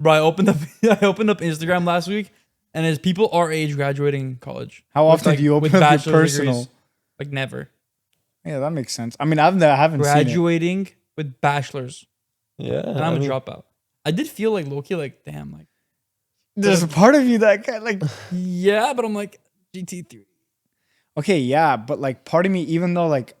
Bro, I opened up Instagram last week, and there's people our age graduating college. How often do you open up your personal? Degrees. Like never. Yeah, that makes sense. I mean, I haven't graduating with bachelors. Yeah, and I'm a dropout. I did feel like low-key, like damn, like there's a part of you that like yeah, but I'm like GT3. Okay, yeah, but like part of me, even though like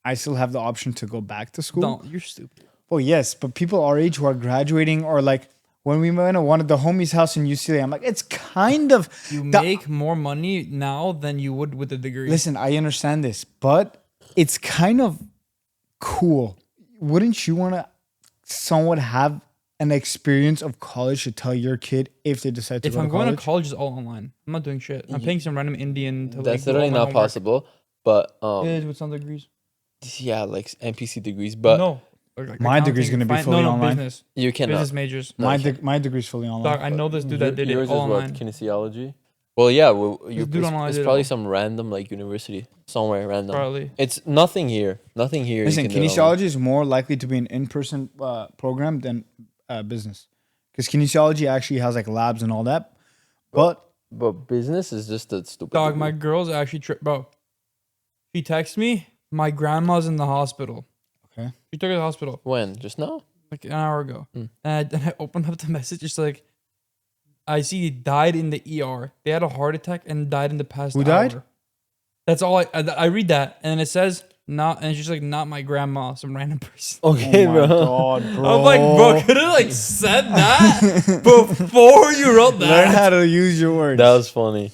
I still have the option to go back to school. No, you're stupid. Well, yes, but people our age who are graduating, or like when we went to one of the homies' house in UCLA, I'm like, it's kind of you make more money now than you would with a degree. Listen, I understand this, but it's kind of cool. Wouldn't you want to somewhat have an experience of college to tell your kid if they decide to go to college? If I'm going to college, it's all online. I'm not doing shit. I'm paying some random Indian to that's literally not possible. But it is with some degrees. Yeah, like NPC degrees, but no. Like my degree is going to be fully online. Business. You cannot. Business majors. My degree is fully online. Dog, I know this dude that did yours it all is online. What, kinesiology? Well, yeah. It's probably all. some random like university somewhere random. Probably. It's nothing here. Nothing here. Listen, kinesiology is more likely to be an in-person program than business, because kinesiology actually has like labs and all that. But business is just a stupid. Dog, my girl's actually bro. She texted me. My grandma's in the hospital. Okay. She took her to the hospital. When? Just now? Like an hour ago. And I opened up the message. It's like, I see he died in the ER. They had a heart attack and died in the past hour. Who died? That's all I read that. And it says, not, and she's like, not my grandma, some random person. Okay, oh my God, bro. I'm like, bro, could have like said that before you wrote that. Learn how to use your words. That was funny.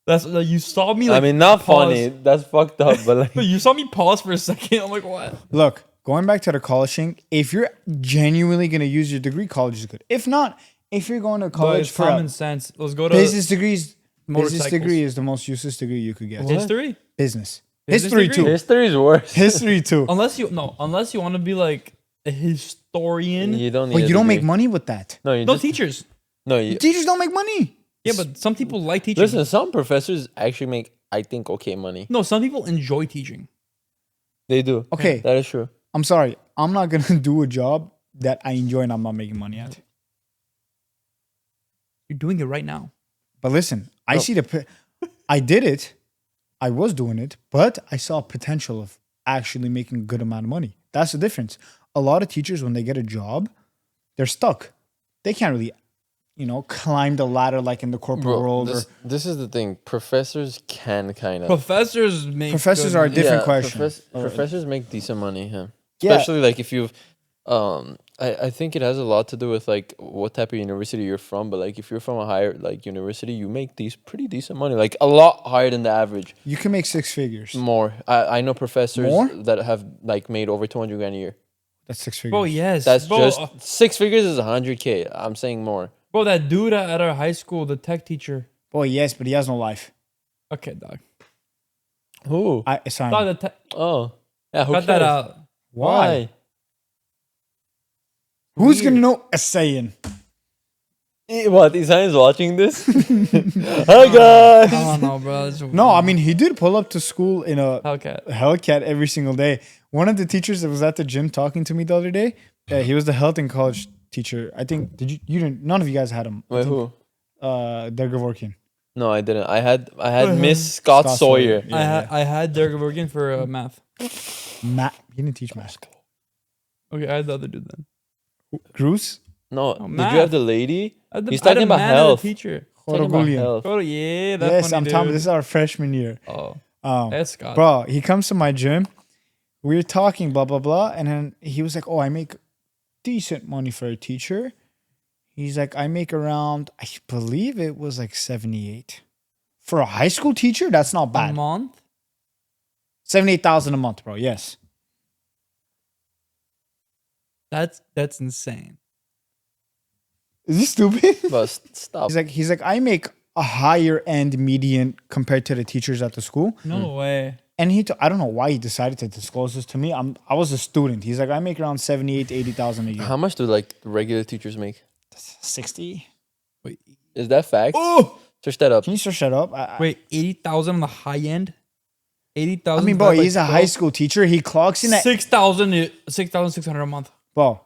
That's like, you saw me like, I mean, not pause. funny. That's fucked up, but like. You saw me pause for a second. I'm like, what? Look, going back to the college thing, if you're genuinely going to use your degree, college is good. If not, if you're going to college for common sense, let's go to business degrees. Business motorcycles. degree is the most useless degree you could get. What? History? Business. Business History degree? too. History is worse. History too. Unless you want to be like a historian. You don't need But a you don't degree. make money with that. No, you No just, teachers. No, you. Teachers don't make money. Yeah, but some people like teaching. Listen, some professors actually make, I think, okay money. No, some people enjoy teaching. They do. Okay. That is true. I'm sorry. I'm not going to do a job that I enjoy and I'm not making money at. You're doing it right now. But listen, I see I did it. I was doing it, but I saw potential of actually making a good amount of money. That's the difference. A lot of teachers, when they get a job, they're stuck. They can't really, climb the ladder like in the corporate world. This is the thing. Professors can kind of. Professors are a different question. Professors make decent money, yeah. Especially like if you've, I think it has a lot to do with like what type of university you're from. But like if you're from a higher like university, you make these pretty decent money, like a lot higher than the average. You can make 6 figures. More. I know professors More? that have like made over 200 grand a year. That's 6 figures. Oh yes, That's just 6 figures is 100K. I'm saying more. Bro, that dude at our high school, the tech teacher. Oh yes, but he has no life. Okay, dog. Who? Simon. Dog, the Oh, yeah. Who cut cares? that out. Why? Who's gonna know a saying? What? Isaiah's watching this? Hi guys. I don't know, bro. No, I mean he did pull up to school in a Hellcat. Hellcat every single day. One of the teachers that was at the gym talking to me the other day, he was the health and college teacher. I think you didn't. None of you guys had him. Wait, who? Dergavorkian. No, I didn't. I had Miss Scott Sawyer. Yeah, I had Derek Bergen for math. Matt. He didn't teach math. Okay, I had the other dude then. Cruz. No, did math. you have the lady? He's I had talking a about man and a health. teacher. Talking about Horogulian. health. Oh yeah, that's Yes, funny, I'm dude. talking. This is our freshman year. Oh, that's Scott. Bro, he comes to my gym. We were talking, blah blah blah, and then he was like, "Oh, I make decent money for a teacher." He's like, "I make around, I believe it was like 78 for a high school teacher. That's not A bad. month? 78,000 a month, bro. Yes. That's insane. Is he stupid? But stop. He's like, I make a higher end median compared to the teachers at the school. No way. And I don't know why he decided to disclose this to me. I was a student. He's like, I make around 78 to 80,000 a year. How much do like regular teachers make? 60. Wait. Is that fact? Oh, Search that up. Can you search that up? wait, 80,000 on the high end. 80,000. I mean, bro, he's a high school teacher. He clocks in at 6,600 a month. bro.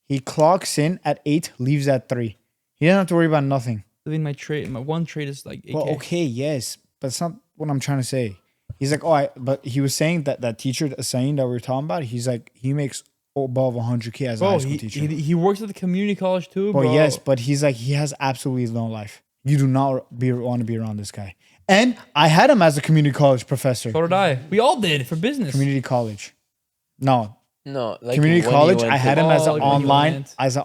He clocks in at 8, leaves at 3. He doesn't have to worry about nothing. I think my one trade is like 8K. Well, okay, yes, but it's not what I'm trying to say. He's like, but he was saying that teacher saying that we were talking about. He's like, he makes above 100K as a high school teacher. He works at the community college too, bro. Well, yes, but he's like, he has absolutely no life. You do not want to be around this guy. And I had him as a community college professor. So did I. We all did for business. Community college. No, like community when college. you went I had to- him as Oh, an like when you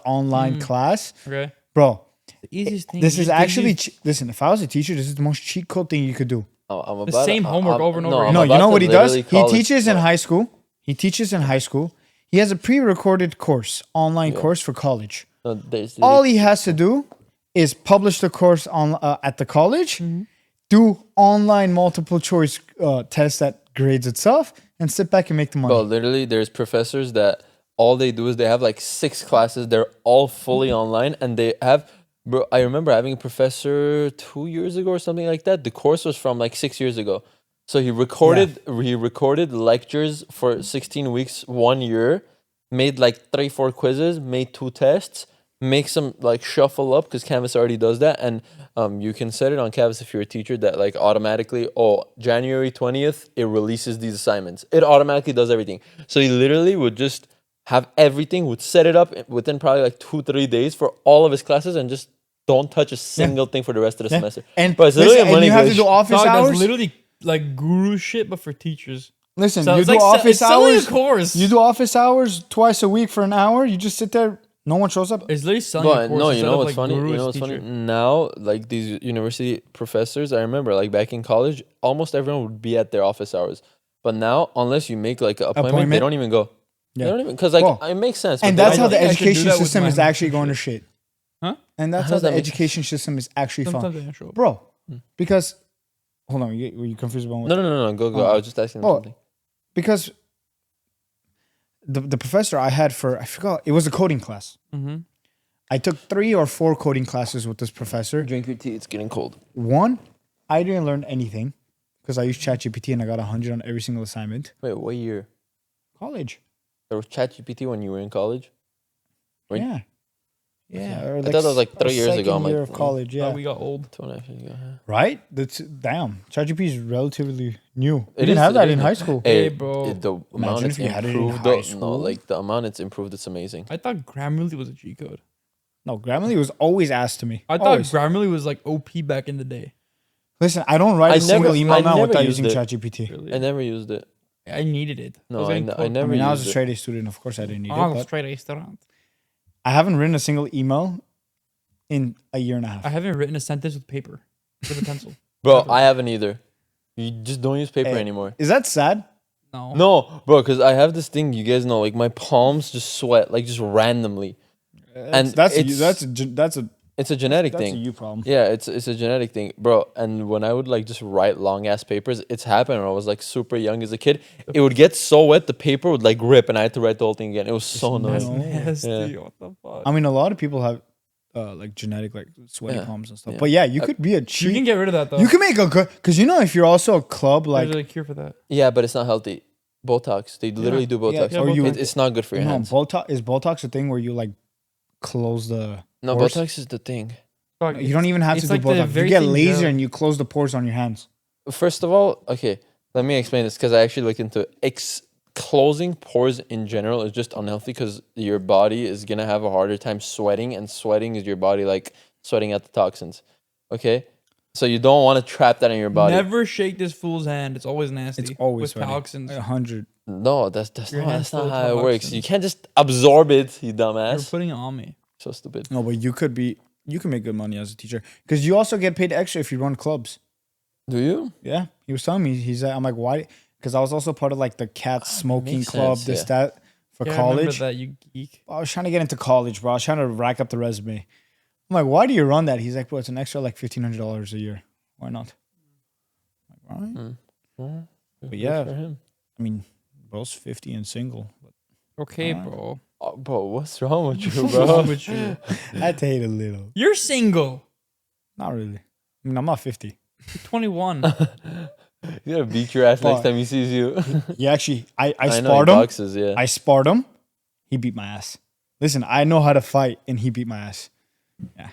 online went. class, Okay. bro. The easiest thing. This is you can actually do- listen. If I was a teacher, this is the most cheat code thing you could do. I'm The about same to- homework over and over again. No, I'm you about know to what he does? literally He call it- teaches in high school. He has a pre-recorded course, online course for college. No, there's All he has to do is publish the course on at the college, do online multiple choice test that grades itself, and sit back and make the money. Bro, literally, there's professors that all they do is they have like 6 classes. They're all fully online, and they have. Bro, I remember having a professor 2 years ago or something like that. The course was from like 6 years ago. So he recorded lectures for 16 weeks, 1 year, made like 3-4 quizzes, made 2 tests, make some like shuffle up because Canvas already does that, and you can set it on Canvas if you're a teacher that like automatically, January 20th it releases these assignments. It automatically does everything. So he literally would just have everything, would set it up within probably like 2-3 days for all of his classes, and just don't touch a single thing for the rest of the semester. And but it's literally listen, a money and you have to glitch. do office Dog, that's hours. literally like guru shit, but for teachers. Listen, So you it's do like office selling hours. a course. You do office hours twice a week for an hour. You just sit there. No one shows up. It's literally selling But a course. no, you instead know of, what's like, funny? guru You as know what's funny? teacher. Now, like these university professors, I remember like back in college, almost everyone would be at their office hours. But now, unless you make like an appointment, they don't even go. Yeah. They don't even, because like Well, it makes sense. but And they that's don't how go. the I should do education that with system my is actually going to shit. Huh? And that's How how does the that make- education system is actually fun. Sometimes they don't show up. Bro, because hold on, were you confused about what? No. Go. Oh. I was just asking them Oh. something. Because the professor I had I forgot, it was a coding class. Mm-hmm. I took 3 or 4 coding classes with this professor. Drink your tea. It's getting cold. One, I didn't learn anything because I used ChatGPT and I got 100 on every single assignment. Wait, what year? College. There was ChatGPT when you were in college. Wait. Yeah. Yeah. or I thought that was like 3 years ago. second I'm like, year of college. Yeah. We got old. 2.5 years ago. huh? Right? That's damn. ChatGPT is relatively new. It We didn't is- have that it in is high new. school. Hey, bro. The amount Imagine it's if you had it in improved. high No, school. like the amount it's improved. It's amazing. I thought Grammarly was a G code. No, Grammarly was always asked to me. I thought Always. Grammarly was like OP back in the day. Listen, I don't write I a single never- email I now never without used using it. ChatGPT. Really. I never used it. I needed it. No, was I getting n- I cooked. I never mean, I was a used it. straight A student. Of course, I didn't need I'm it. a But straight restaurant. I haven't written a single email in a year and a half. I haven't written a sentence with paper, with a pencil. Bro, Never. I haven't either. You just don't use paper Hey. anymore. Is that sad? No. No, bro, because I have this thing. You guys know, like my palms just sweat, like just randomly. And That's a It's a genetic that's a thing. you problem. Yeah, it's a genetic thing, bro. And when I would like just write long ass papers, it's happened when I was like super young as a kid. It would get so wet, the paper would like rip, and I had to write the whole thing again. It was so That's annoying. nasty. Yeah. What the fuck? I mean, a lot of people have like genetic like sweaty Yeah. palms and stuff. Yeah. But yeah, you could be a You cheat. can get rid of that though. You can make a good because you know if you're also a club like There's a cure for that. Yeah, but it's not healthy. Botox. They literally do Botox. Yeah, or you It's not good for your no hands. Botox a thing where you like close the No, pores? Botox is the thing. Fuck, You don't even have to it's do like the Botox. You very get thin laser gel. and you close the pores on your hands. First of all, okay, let me explain this because I actually looked into it. Closing pores in general is just unhealthy because your body is gonna have a harder time sweating, and sweating is your body like sweating out the toxins. Okay, so you don't want to trap that in your body. Never shake this fool's hand. It's always nasty. It's always with sweaty. toxins. 100. No, that's Your not hand's that's not full of how it works. toxins. You can't just absorb it, you You're dumbass. putting it on me. So stupid. No, but you can make good money as a teacher because you also get paid extra if you run clubs. Do you? Yeah, he was telling me. I'm like, why? Because I was also part of like the cat smoking makes club, sense, this yeah. that for Yeah, I remember college. that, you geek. I was trying to get into college, bro. I was trying to rack up the resume. I'm like, why do you run that? He's like, bro, it's an extra like $1,500 a year. Why not? I'm like, all right. Mhm. But Good yeah. for him. I mean, bro's 50 and single. Okay, Alright. bro. Oh, bro, what's wrong with you, What's wrong bro? with you? I hate a little. You're single. Not really. I mean, I'm not 50. You're 21. You gotta beat your ass next But- time he sees you. Yeah, actually, I know he sparred him. boxes, yeah. I sparred him. He beat my ass. Listen, I know how to fight, and he beat my ass. Yeah.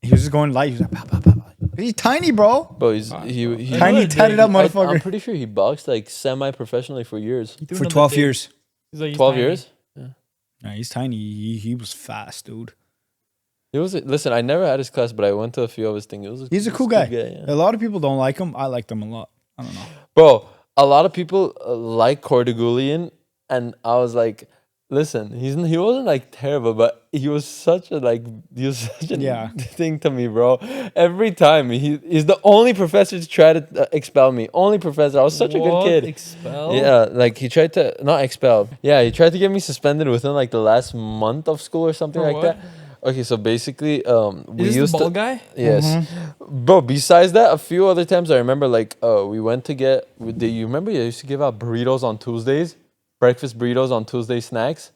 He was just going light. He was like, pow, pow, pow, pow. He's tiny, bro. Bro, he Tiny, tatted up motherfucker. I'm pretty sure he boxed like semi-professionally for years. For 12 years. He's 12 years? Yeah. Yeah, he's tiny. He was fast, dude. Listen, I never had his class, but I went to a few of his things. He's a cool guy. Yeah. A lot of people don't like him. I liked him a lot. I don't know. Bro, a lot of people like Cordegulian, and I was like, listen, he wasn't like terrible, but he was such a thing to me, bro. Every time he's the only professor to try to expel me. Only professor. I was such a good kid. Expel? Yeah, like he tried to not expel. Yeah, he tried to get me suspended within like the last month of school or something like that. Okay, so basically, we Is used this the ball to. guy? Yes, bro. Besides that, a few other times I remember, like, we went to get. You remember? I used to give out burritos on Tuesdays, breakfast burritos on Tuesday snacks.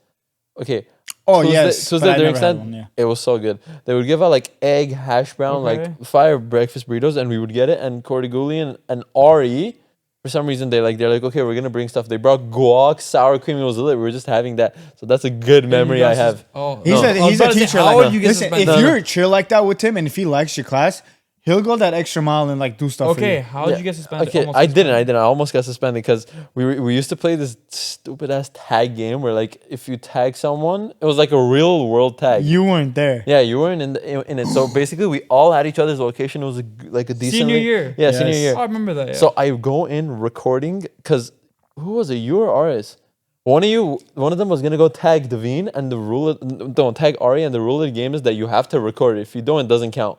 Okay. Oh yes, Tuesday during stand, it was so good. They would give out like egg, hash brown, like fire breakfast burritos, and we would get it. And Cordegulian and Ari, for some reason, they're like, okay, we're gonna bring stuff. They brought guac, sour cream. It was lit. We were just having that. So that's a good memory I have. He's a teacher. Listen, if you're chill like that with him, and if he likes your class, he'll go that extra mile and like do stuff. Okay, how did you get suspended? Okay, I didn't. I almost got suspended because we used to play this stupid ass tag game where like if you tag someone, it was like a real world tag. You weren't there. Yeah, you weren't in it. So basically, we all had each other's location. It was like a decent senior year. Yeah, senior year. Oh, I remember that. Yeah. So I go in recording because who was it? You or Aris? One of them was gonna go tag Devine, and the rule don't tag Ari, and the rule of the game is that you have to record it. If you don't, it doesn't count.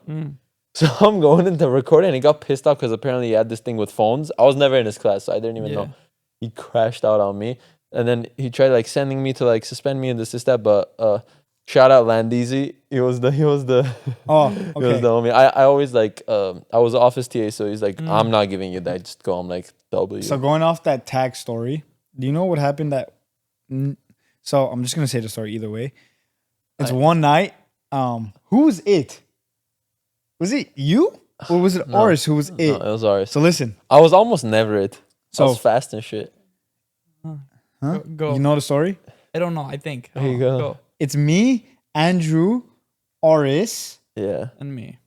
So I'm going into recording, and he got pissed off because apparently he had this thing with phones. I was never in his class, so I didn't even know. He crashed out on me, and then he tried like sending me to like suspend me and this that. But shout out Landeezy, he was the he was the homie. I always like I was office TA, so he's like, I'm not giving you that. Just go. I'm like W. So going off that tag story, do you know what happened? So I'm just gonna say the story either way. It's one night. Who was it? Was it you? Or was it Oris who was it? No, it was Oris. So listen. I was almost never it. So I was fast and shit. Huh? Go. You know the story? I don't know. I think. Here you go. It's me, Andrew, Oris. Yeah. And me.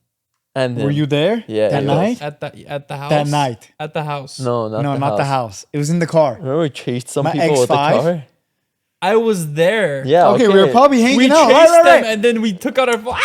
And were you there? Yeah. That night? At the house. That night. At the house. No, not the house. It was in the car. Remember we chased some My people with the X5? car? I was there. Yeah. Okay, we were probably hanging We out. chased Right. them, and then we took out our phone.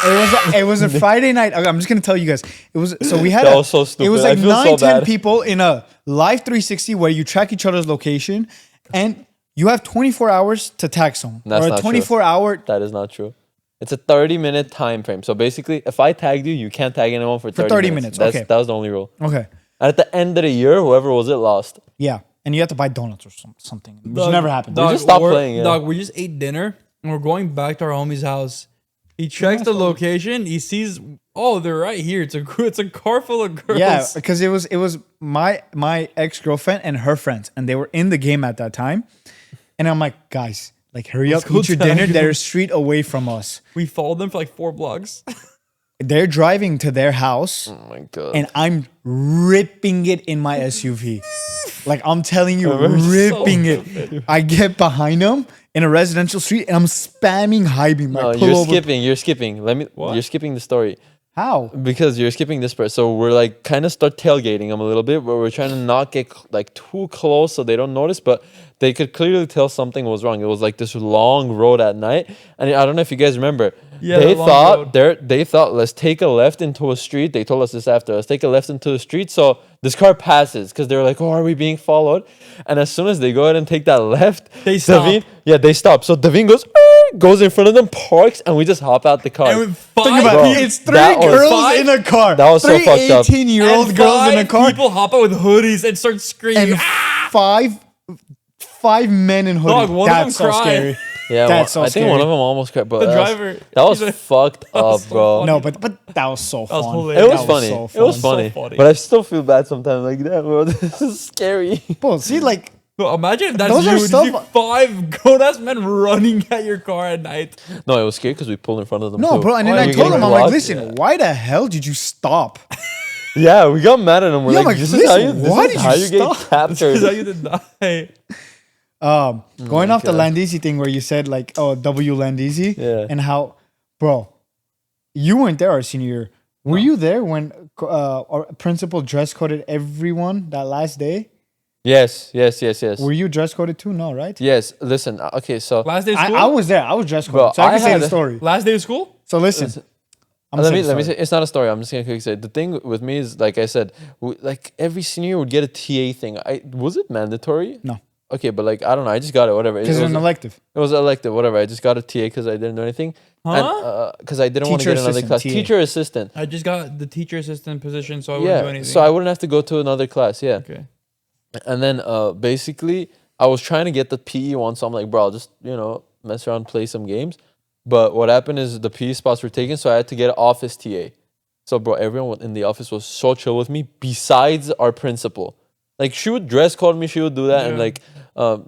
It was a Friday night. Okay, I'm just gonna tell you guys. It was so we had that was so stupid. It was I like feel 9, so 10 bad. people in a live 360 where you track each other's location, and you have 24 hours to tag someone. That's or a not 24 hour. That is not true. It's a 30-minute time frame. So basically, if I tagged you, you can't tag anyone for 30 minutes. Okay. That was the only rule. Okay. And at the end of the year, whoever was it lost. Yeah, and you have to buy donuts or something, which never happened. We just stopped playing. Yeah. Dog, we just ate dinner and we're going back to our homie's house. He checks the location. He sees, oh, they're right here. It's a car full of girls. Yeah, because it was my ex-girlfriend and her friends, and they were in the game at that time. And I'm like, guys, like hurry up, eat your dinner. They're a street away from us. We followed them for like 4 blocks. They're driving to their house. Oh my God. And I'm ripping it in my SUV. Like I'm telling you, ripping it. I get behind them in a residential street and I'm spamming high beam. No, you're skipping. You're skipping the story. How? Because you're skipping this part. So we're like kind of start tailgating them a little bit, but we're trying to not get like too close so they don't notice, but they could clearly tell something was wrong. It was like this long road at night. And I don't know if you guys remember. Yeah, they thought let's take a left into a street. They told us this after. Let's take a left into the street so this car passes, because they were like, oh, are we being followed? And as soon as they go ahead and take that left, they stop. They stop. So Devine goes in front of them, parks, and we just hop out the car. And it's 3 girls in a car. That was so fucked up. 18-year-old girls in a car. People hop out with hoodies and start screaming. And five men in hoodies. Dog, one of them That's so cried. scary. Yeah, that's so I think scary. one of them almost cried. But The driver. That was fucked up, so bro. funny. No, but that was so fun. hilarious. It was That funny. so It was fun. funny. So funny. But I still feel bad sometimes. Like that, bro. This is scary. Bro, see, like, Bro, imagine if that's Those are you. so You see 5 grown-ass men running at your car at night. No, it was scary because we pulled in front of them. no, too. bro. And then Oh, I you're told getting him, I'm like, blocked? listen, why the hell did you stop? Yeah, we got mad at them. We're Yeah, like, like, this listen, is why how you did you get stop? This is how captured. you did die. Going off the God. Landisi thing where you said like, oh, W Landisi, Yeah. and how, bro, you weren't there our senior year. Were you there when our principal dress coded everyone that last day? Yes. Were you dress coded too? No, right? Yes. Listen. Okay. So Last day of school. I was there. I was dress coded, Bro, so I I can say had the a- story. Last day of school. So listen, I'm let saying me the let me story. say it's not a story. I'm just gonna quickly say the thing with me is like I said, like every senior would get a TA thing. Was it mandatory? No, Okay, but like I don't know. I just got it. Whatever. because it's an elective. It was elective. Whatever. I just got a TA because I didn't know anything. Huh? Because I didn't want to Teacher get another assistant, class. TA. Teacher assistant. I just got the teacher assistant position, so I wouldn't do Yeah. anything. So I wouldn't have to go to another class. Yeah. Okay. And then basically I was trying to get the PE one, so I'm like, bro, I'll just mess around, play some games. But what happened is the PE spots were taken, so I had to get an office TA. So bro, everyone in the office was so chill with me, besides our principal. Like she would dress code me, she would do that, and Yeah. like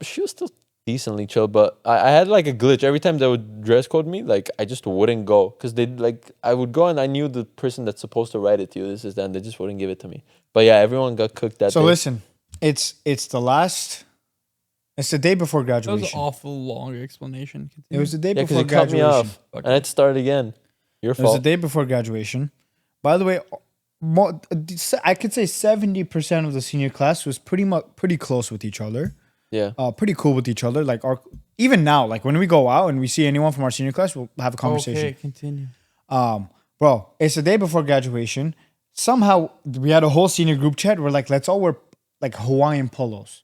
she was still decently chill. But I had like a glitch every time they would dress code me. Like I just wouldn't go because they like I would go and I knew the person that's supposed to write it to you. This is that, and they just wouldn't give it to me. But yeah, everyone got cooked that So day. listen, it's the last. It's the day before That was an graduation. awful long explanation. It was the day Yeah, because before you cut me graduation. off, and I had to start again. Your It was the fault. day before graduation. By the way, I could say 70% of the senior class was pretty close with each other. Yeah. Pretty cool with each other. Like even now, like when we go out and we see anyone from our senior class, we'll have a conversation. Okay, continue. Bro, it's the day before graduation. Somehow we had a whole senior group chat. We're like, let's all wear like Hawaiian polos.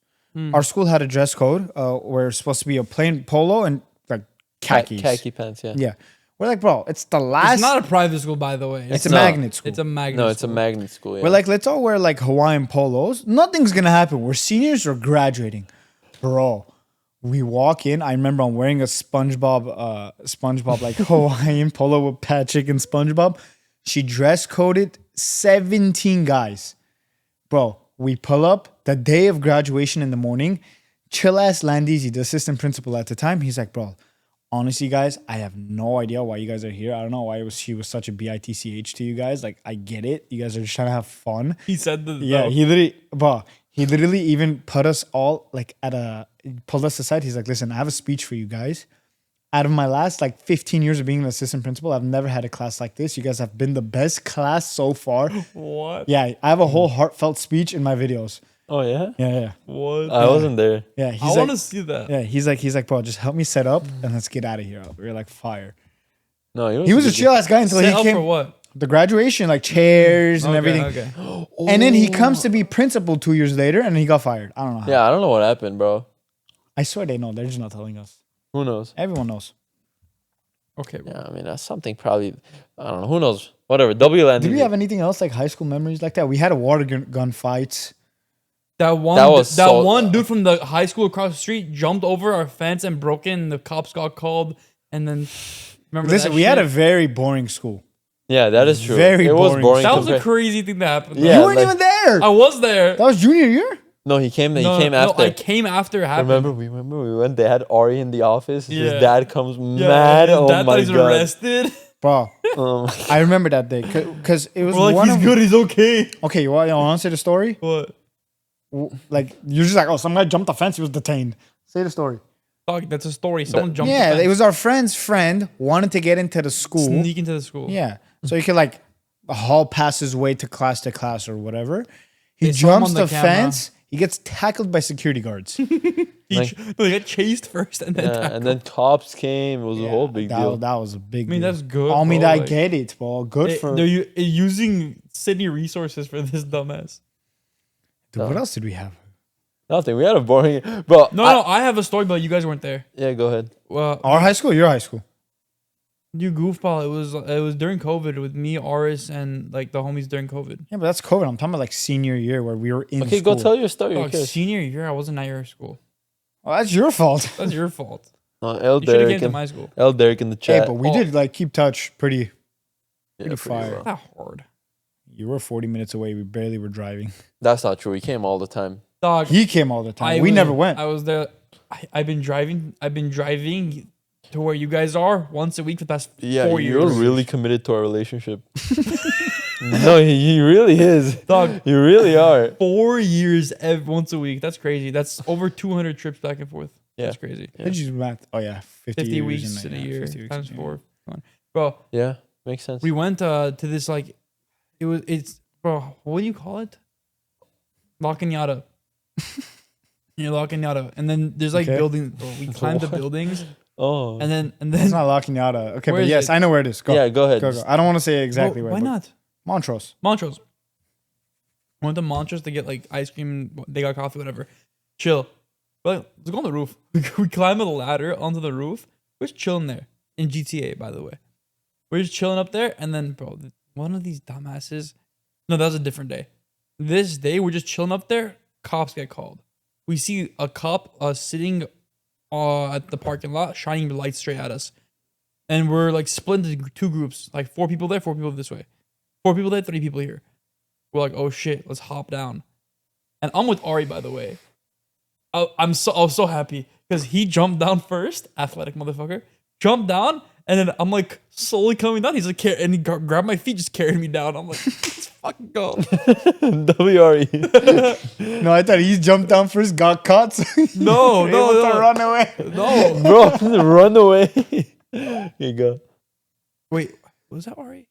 Our school had a dress code where it's supposed to be a plain polo and like khakis. Khaki pants, yeah. Yeah. We're like, bro, it's the last. It's not a private school, by the way. It's a not. magnet school. It's a magnet. No, it's a school. magnet school, yeah. We're like, let's all wear like Hawaiian polos. Nothing's gonna happen. We're seniors or graduating. Bro, we walk in. I remember I'm wearing a SpongeBob like Hawaiian polo with Patrick and SpongeBob. She dress coded 17 guys. Bro, we pull up the day of graduation in the morning. Chill ass Landisi, the assistant principal at the time, he's like, bro, honestly, guys, I have no idea why you guys are here. I don't know why she was such a bitch to you guys. Like, I get it. You guys are just trying to have fun. He said that. Yeah, he literally even put us all like pulled us aside. He's like, listen, I have a speech for you guys. Out of my last like 15 years of being an assistant principal, I've never had a class like this. You guys have been the best class so far. What? Yeah, I have a whole heartfelt speech in my videos. Oh, yeah? Yeah. What? I wasn't there. Yeah, I he's want to like, see that. yeah, he's like, bro, just help me set up and let's get out of here. We were like, fire. No, He was a chill ass guy until Set he up came. for what? The graduation, like chairs and everything. Okay. And then he comes to be principal 2 years later and he got fired. I don't know how. Yeah, I don't know what happened, bro. I swear they know. They're just not telling us. Who knows? Everyone knows. Okay. Bro. Yeah, I mean, that's something probably, I don't know. Who knows? Whatever. W landing. Did we have anything else like high school memories like that? We had a water gun fights. That one, That was that so- one dude from the high school across the street jumped over our fence and broke in. The cops got called, and then remember. Listen, that we had a shit? very boring school. Yeah, that is true. Very it was boring. boring. That was a compared- crazy thing that happened. Yeah, You weren't like- even there. I was there. That was junior year. No, he came No, after. No, I came after it happened. Remember we went. They had Ari in the office. Yeah. His dad comes Yeah, mad. his Oh dad my thought he's god. arrested. Bro, Um, I remember that day because it was We're like, one he's of good. He's okay. Okay, you want to answer the story? What? Like you're just like, oh, some guy jumped the fence. He was detained. Say the story. Dog, that's a story. Someone jumped. Yeah, the fence, it was our friend's friend wanted to get into the school. sneak into the school. Yeah, so he could like haul past his way to class or whatever. He They saw him jumps on the the camera. fence. He gets tackled by security guards. He got chased first, and then. yeah, and then cops came. It was a whole big deal. That was a big. I mean, deal. that's good. I mean, bro, I like, get it, bro. Good for. They're using city resources for this dumbass. Dude, what else did we have? Nothing. We had a boring. Bro. No, I have a story, but you guys weren't there. Yeah, go ahead. Our high school, your high school. You goofball. It was during COVID with me, Aris, and like the homies during COVID. Yeah, but that's COVID. I'm talking about like senior year where we were in Okay, school. go tell your story. Oh, who cares? senior year, I wasn't at your school. Oh, that's your fault. That's your fault. El You should have Derek came to and my school. El Derek in the Hey, chat. but we did like keep touch pretty. Yeah, pretty fire. well. Not hard. You were 40 minutes away. We barely were driving. That's not true. He came all the time. Dog. He came all the time. We never went. I was there. I've been driving to where you guys are once a week for the past 4 years. You're really committed to our relationship. No, he really is. Dog. You really are. 4 years once a week. That's crazy. That's over 200 trips back and forth. Yeah. That's crazy. Yeah. Did you do math? Oh yeah, 50 years weeks in a year 50 weeks times in a year. 4. Bro, Yeah, makes sense. we went to this like, bro, what do you call it? La Cañada. You're La Cañada. And then there's like Okay. buildings. Bro, we climbed the What? buildings. Oh. And then It's not La Cañada. Okay, Where but is yes, it? I know where it is. Go. Yeah, go ahead. Go. I don't want to say exactly Bro, where. why but not? Montrose. Montrose. I went to Montrose to get like ice cream. They got coffee, whatever. Chill. But let's go on the roof. We climb a ladder onto the roof. We're just chilling there in GTA, by the way. We're just chilling up there, and then, bro, one of these dumbasses. No, that was a different day. This day, we're just chilling up there. Cops get called. We see a cop sitting at the parking lot, shining the light straight at us, and we're like split into 2 groups, like 4 people there, 4 people this way, 4 people there, 3 people here. We're like, oh shit, let's hop down. And I'm with Ari, by the way. I was so happy because he jumped down first, athletic motherfucker. Jumped down, and then I'm like slowly coming down. He's like, and he grabbed my feet, just carried me down. I'm like, let's fucking go. WRE. No, I thought he jumped down first, got caught. So No, able to no. run away. No. Bro, run away. Here you go. Wait, was that Ari?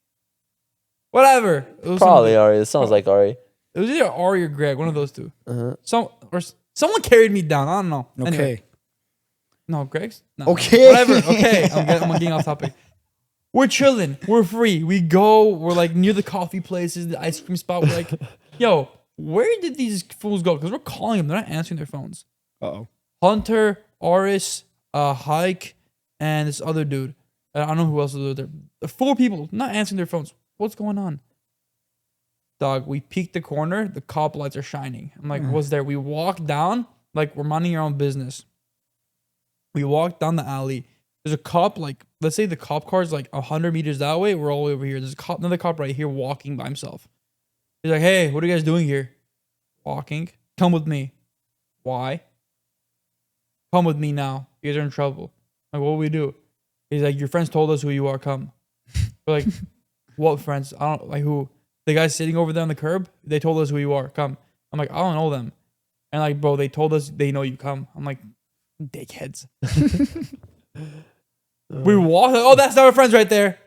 Whatever. It was Probably somebody. Ari. It sounds like Ari. It was either Ari or Greg, one of those 2. Uh-huh. Someone carried me down. I don't know. Okay. Anyway. No, Greg's? No. Okay. Whatever. Okay. I'm getting off topic. We're chilling. We're free. We go. We're like near the coffee places, the ice cream spot. We're like, yo, where did these fools go? Because we're calling them. They're not answering their phones. Uh-oh. Hunter, Aris, Hike, and this other dude. I don't know who else is there. 4 people not answering their phones. What's going on? Dog, we peek the corner. The cop lights are shining. I'm like, what's there? We walk down like we're minding our own business. We walk down the alley. There's a cop, like, let's say the cop car is like 100 meters that way. We're all the way over here. There's another cop right here walking by himself. He's like, hey, what are you guys doing here? Walking. Come with me. Why? Come with me now. You guys are in trouble. Like, what will we do? He's like, your friends told us who you are. Come. We're like, what friends? I don't, like, who? The guys sitting over there on the curb, they told us who you are. Come. I'm like, I don't know them. And like, bro, they told us they know you. Come. I'm like, dickheads. We walk. Oh, that's our friends right there.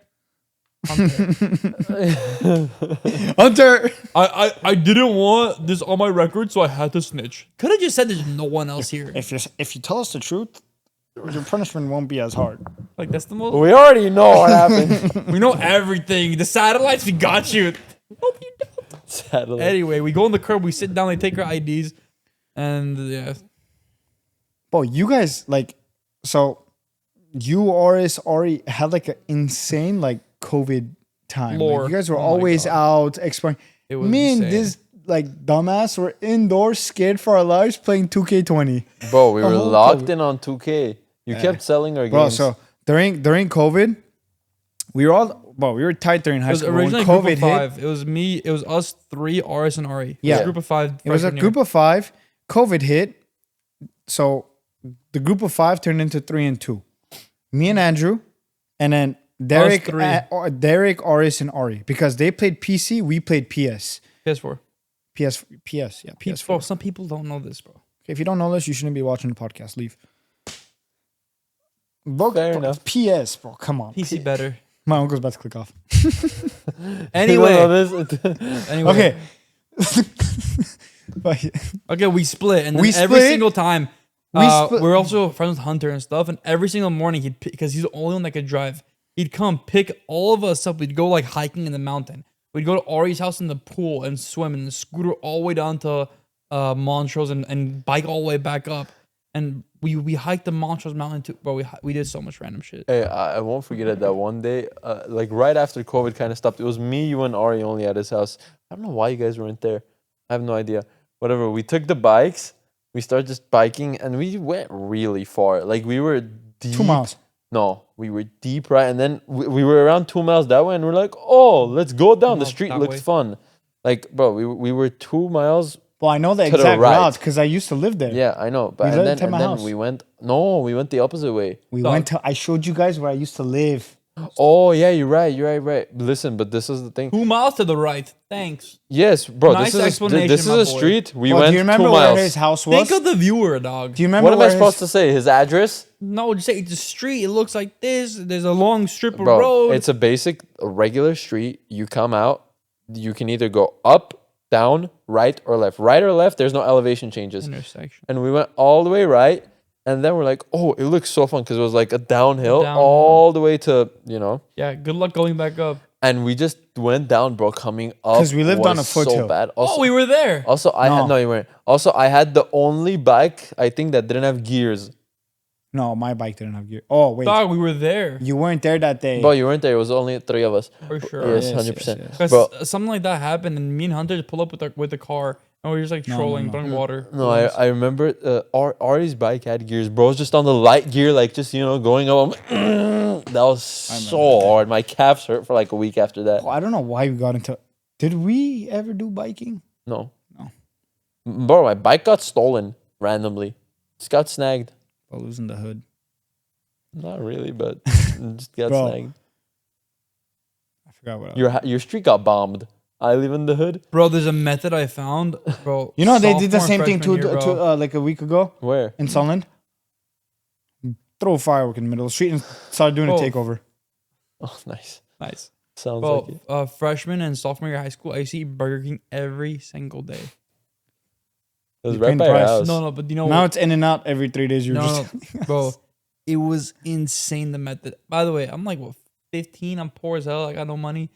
Hunter. I didn't want this on my record, so I had to snitch. Could have just said there's no one else here. If you tell us the truth, your punishment won't be as hard. Like, that's the most. We already know what happened. We know everything. The satellites, we got you. Nope, you don't. Satellite. Anyway, we go on the curb. We sit down. They take our IDs, and yeah. Bro, you guys like, so you Ari had like an insane like COVID time. Like, Lore. you guys were Oh my always God. out exploring. It was Me and insane. this like dumbass were indoors, scared for our lives, playing 2K20. Bro, we were whole locked COVID. in on 2K. You kept selling our Bro, games. so during COVID, we were tight during high It was school. When originally a group COVID of hit, 5. It was me. It was us 3, RS and Ari. It was Yeah. a group of 5. it was a group of 5. COVID hit, so the group of 5 turned into 3 and 2. Me and Andrew, and then Derek, 3. Aris, and Ari, because they played PC, we played PS. PS4. Yeah, PS4. Bro, some people don't know this, bro. Okay, if you don't know this, you shouldn't be watching the podcast. Leave. Fair enough. PS, bro. Come on. PC better. My uncle's about to click off. Anyway. Okay. Okay, we split, and then We every split. single time, We split. we're also friends with Hunter and stuff. And every single morning, he'd because he's the only one that could drive. He'd come pick all of us up. We'd go like hiking in the mountain. We'd go to Ari's house in the pool and swim, and scooter all the way down to Montrose and bike all the way back up. And we hiked the Montrose Mountain too, bro. We did so much random shit. Hey, I won't forget it that one day, like right after COVID kind of stopped, it was me, you, and Ari only at his house. I don't know why you guys weren't there. I have no idea. Whatever. We took the bikes. We started just biking, and we went really far. Like, we were deep. 2 miles. No, we were deep, right? And then we were around 2 miles that way, and we're like, oh, let's go down. The miles street that looks way. fun. Like, bro, we were 2 miles. Well, I know the To the exact right. route because I used to live there. Yeah, I know. But We lived at my house. we went the opposite way. We Dog. went to. I showed you guys where I used to live. Oh yeah, you're right. Listen, but this is the thing. 2 miles to the right. Thanks. Yes, bro. Nice this is explanation, this is my a boy. street. We Well, went do you 2 remember miles. where his house was? Think of the viewer, dog. Do you remember What am I where supposed to say? His address? No, just say it's a street. It looks like this. There's a long strip of Bro, road. it's a basic regular street. You come out, you can either go up, down, right, or left. Right or left, there's no elevation changes. intersection. And we went all the way right, and then we're like, oh, it looks so fun because it was like a downhill, Downhill. all the way to, you know. Yeah, good luck going back up. And we just went down, bro. Coming up 'Cause we lived on was a foothill. so bad. Also, Oh, we were there. also I had No. no, you weren't. Also, I had the only bike I think that didn't have gears. No, my bike didn't have gear. Oh wait, Dog, we were there. you weren't there that day. Bro, you weren't there. It was only 3 of us. For sure. Yes, Yes, 100%. yes, yes. Because Bro, something like that happened, and me and Hunter just pull up with the car, and we were just like No, trolling, no. throwing water. no, I remember Ari's bike had gears. Bro, was just on the light gear, like just, you know, going up. I'm like, that was so hard. My calves hurt for like a week after that. Oh, I don't know why we got into. Did we ever do biking? No. No. Bro, my bike got stolen randomly. Just got snagged. While losing the hood. Not really, but it just got Bro. snagged. I forgot what. Else. Your street got bombed. I live in the hood. Bro, there's a method I found, bro. You know they did the sophomore, same thing freshman year, bro. like a week ago Where? in Sunland. Throw a firework in the middle of the street and started doing a Oh. takeover. Oh, nice. Nice. Sounds Bro, like it. freshman and sophomore year of high school, I used to eat Burger King every single day. It was You're right paying by the your price. house. No, but you know Now what? it's in and out every 3 days. You're No, just bro, it was insane, the method. By the way, I'm like, what, 15? I'm poor as hell. I got no money.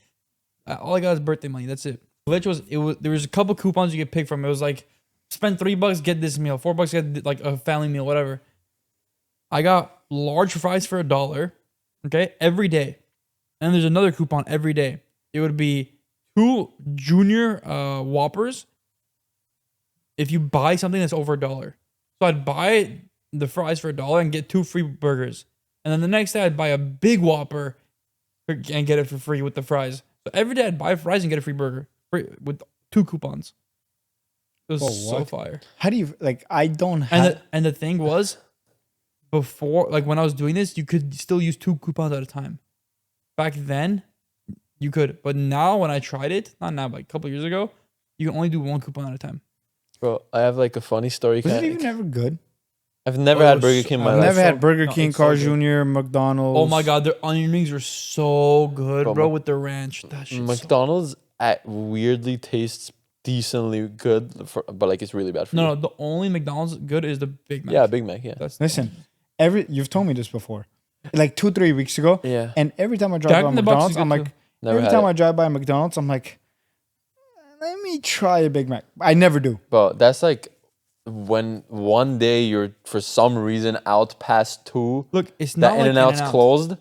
All I got is birthday money. That's it. Glitch was, there was a couple coupons you could pick from. It was like, spend $3, get this meal. $4, get like a family meal, whatever. I got large fries for $1, okay, every day. And there's another coupon every day. It would be 2 junior Whoppers if you buy something that's over $1. So I'd buy the fries for $1 and get 2 free burgers. And then the next day I'd buy a big Whopper and get it for free with the fries. So every day I'd buy fries and get a free burger with 2 coupons. It was Oh, so what? fire. how do you like? I don't have. And the thing was, before, like when I was doing this, you could still use 2 coupons at a time. Back then, you could, but now when I tried it, not now, but a couple years ago, you can only do 1 coupon at a time. Bro, I have like a funny story. Was it even ever good? I've never Oh, had it Burger was- King in I've my I've life. never had so- Burger no, King, it's so Carl's good. Jr., McDonald's. Oh my god, their onion rings are so good, Bro, bro, with the ranch. That shit. McDonald's weirdly tastes decently good, but like it's really bad for No, you. no, the only McDonald's good is the Big Mac. Yeah, Big Mac, yeah. That's Listen, you've told me this before, like 2-3 weeks ago, Yeah. and every time I drive Jack by in the Box is McDonald's, good I'm like, too. Never every had time it. I drive by McDonald's, I'm like, let me try a Big Mac. I never do. But that's like when one day you're for some reason out past 2, Look, it's that not like In-N-Out's In-N-Out. closed.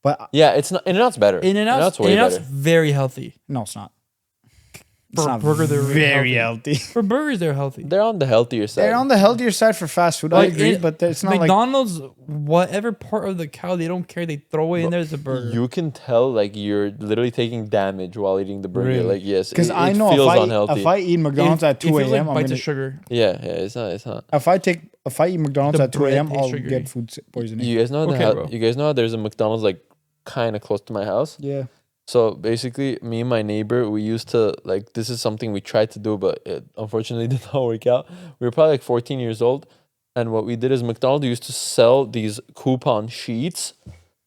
But Yeah, it's not In-N-Out's better. In-N-Out's way In-N-Out's better. very healthy. no, it's not. For burger, they're really very healthy. healthy. For burgers, they're healthy. They're on the healthier side. They're on the healthier side for fast food. I Like, agree, but it's not like McDonald's, whatever part of the cow they don't care, they throw it in there as a burger. You can tell like you're literally taking damage while eating the burger. Really? Like yes, because it I know feels if unhealthy. I eat McDonald's at 2 It feels a.m., like I'm bites gonna, of sugar. yeah, it's not. if I eat McDonald's The at 2 bread a.m., tastes I'll sugary. get food poisoning. You guys know Okay, bro. you guys know how there's a McDonald's like kind of close to my house. Yeah. So basically, me and my neighbor, we used to like this is something we tried to do, but it unfortunately did not work out. We were probably like 14 years old, and what we did is McDonald's used to sell these coupon sheets,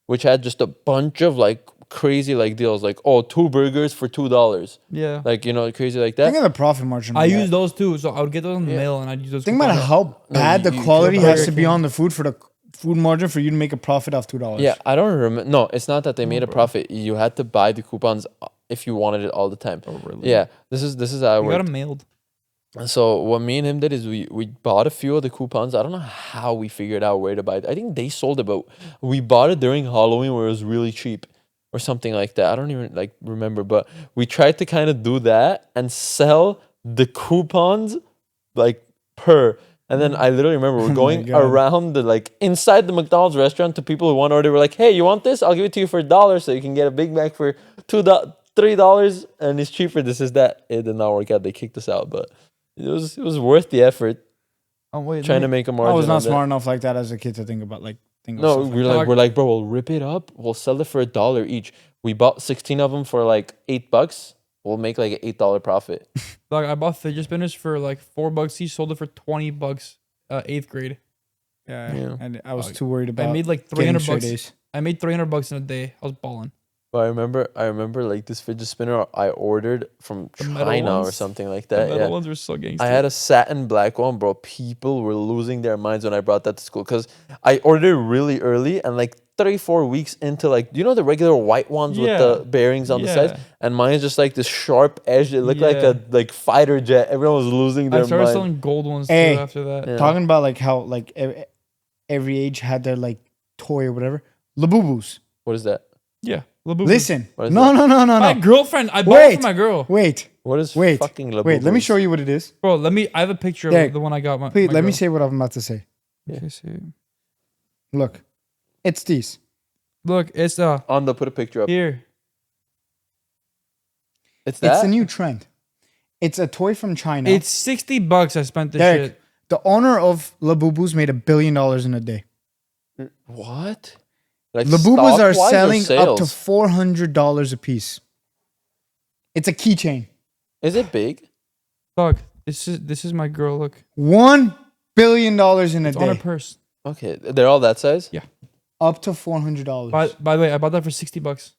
which had just a bunch of like crazy like deals, like 2 burgers for $2, Yeah. like crazy like Think that. of the profit margin. I on use that. those too, so I would get those in the Yeah. mail and I'd use those. Think about coupons. how bad the you quality could has Burger to be King. on the food for the food margin for you to make a profit of $2. Yeah, I don't remember. No, it's not that they made a bro. profit. You had to buy the coupons if you wanted it all the time. Oh, really? Yeah, this is how it We got worked. them mailed. So what me and him did is we bought a few of the coupons. I don't know how we figured out where to buy it. I think they sold it, but we bought it during Halloween where it was really cheap or something like that. I don't even like remember, but we tried to kind of do that and sell the coupons like per. And then I literally remember Oh we're my going God. around the like inside the McDonald's restaurant to people who want to order. We're like, hey, you want this? I'll give it to you for $1 so you can get a Big Mac for $3 and it's cheaper. This is that. It did not work out. They kicked us out, but it was worth the effort Oh wait, trying to make a I margin. was on not that. smart enough like that as a kid to think about like thing. No, or we're like, bro, we'll rip it up. We'll sell it for $1 each. We bought 16 of them for like $8. We'll make like an $8 profit. Like I bought fidget spinners for like $4 each. Sold it for $20. 8th grade. Yeah. And I was too worried about. I made like getting $300. straight A's. I made $300 in a day. I was balling. But I remember like this fidget spinner I ordered from The metal China or ones? something like The that. metal Yeah. ones were so gangster. I had a satin black one, bro. People were losing their minds when I brought that to school because I ordered it really early and like 3-4 weeks into like, you know the regular white ones with the bearings on the sides, and mine's just like this sharp edge. It looked like a fighter jet. Everyone was losing their I started mind. selling gold ones too Hey, after that. Yeah. Talking about like how like every age had their like toy or whatever. Labubus. What is that? Yeah. Labubu. Listen. What is No. My girlfriend. I bought it for my girl. Wait. What is Wait. fucking Labubu? Wait. Let me show you what it is. Bro, I have a picture Derek, of the one I got. Please my let me girl. say what I'm about to say. Yeah. Okay, see. Look, it's these. Look, it's Ando, put a picture up. here. It's that? It's a new trend. It's a toy from China. It's $60 I spent this Derek, shit. the owner of Labubus made $1 billion in a day. What? Like Labubus are stock-wise or selling up to sales? $400 a piece. It's a keychain. Is it big? Dog, this is my girl. Look, $1 billion in a it's on her day. purse. Okay, they're all that size? Yeah. Up to $400. By the way, I bought that for $60.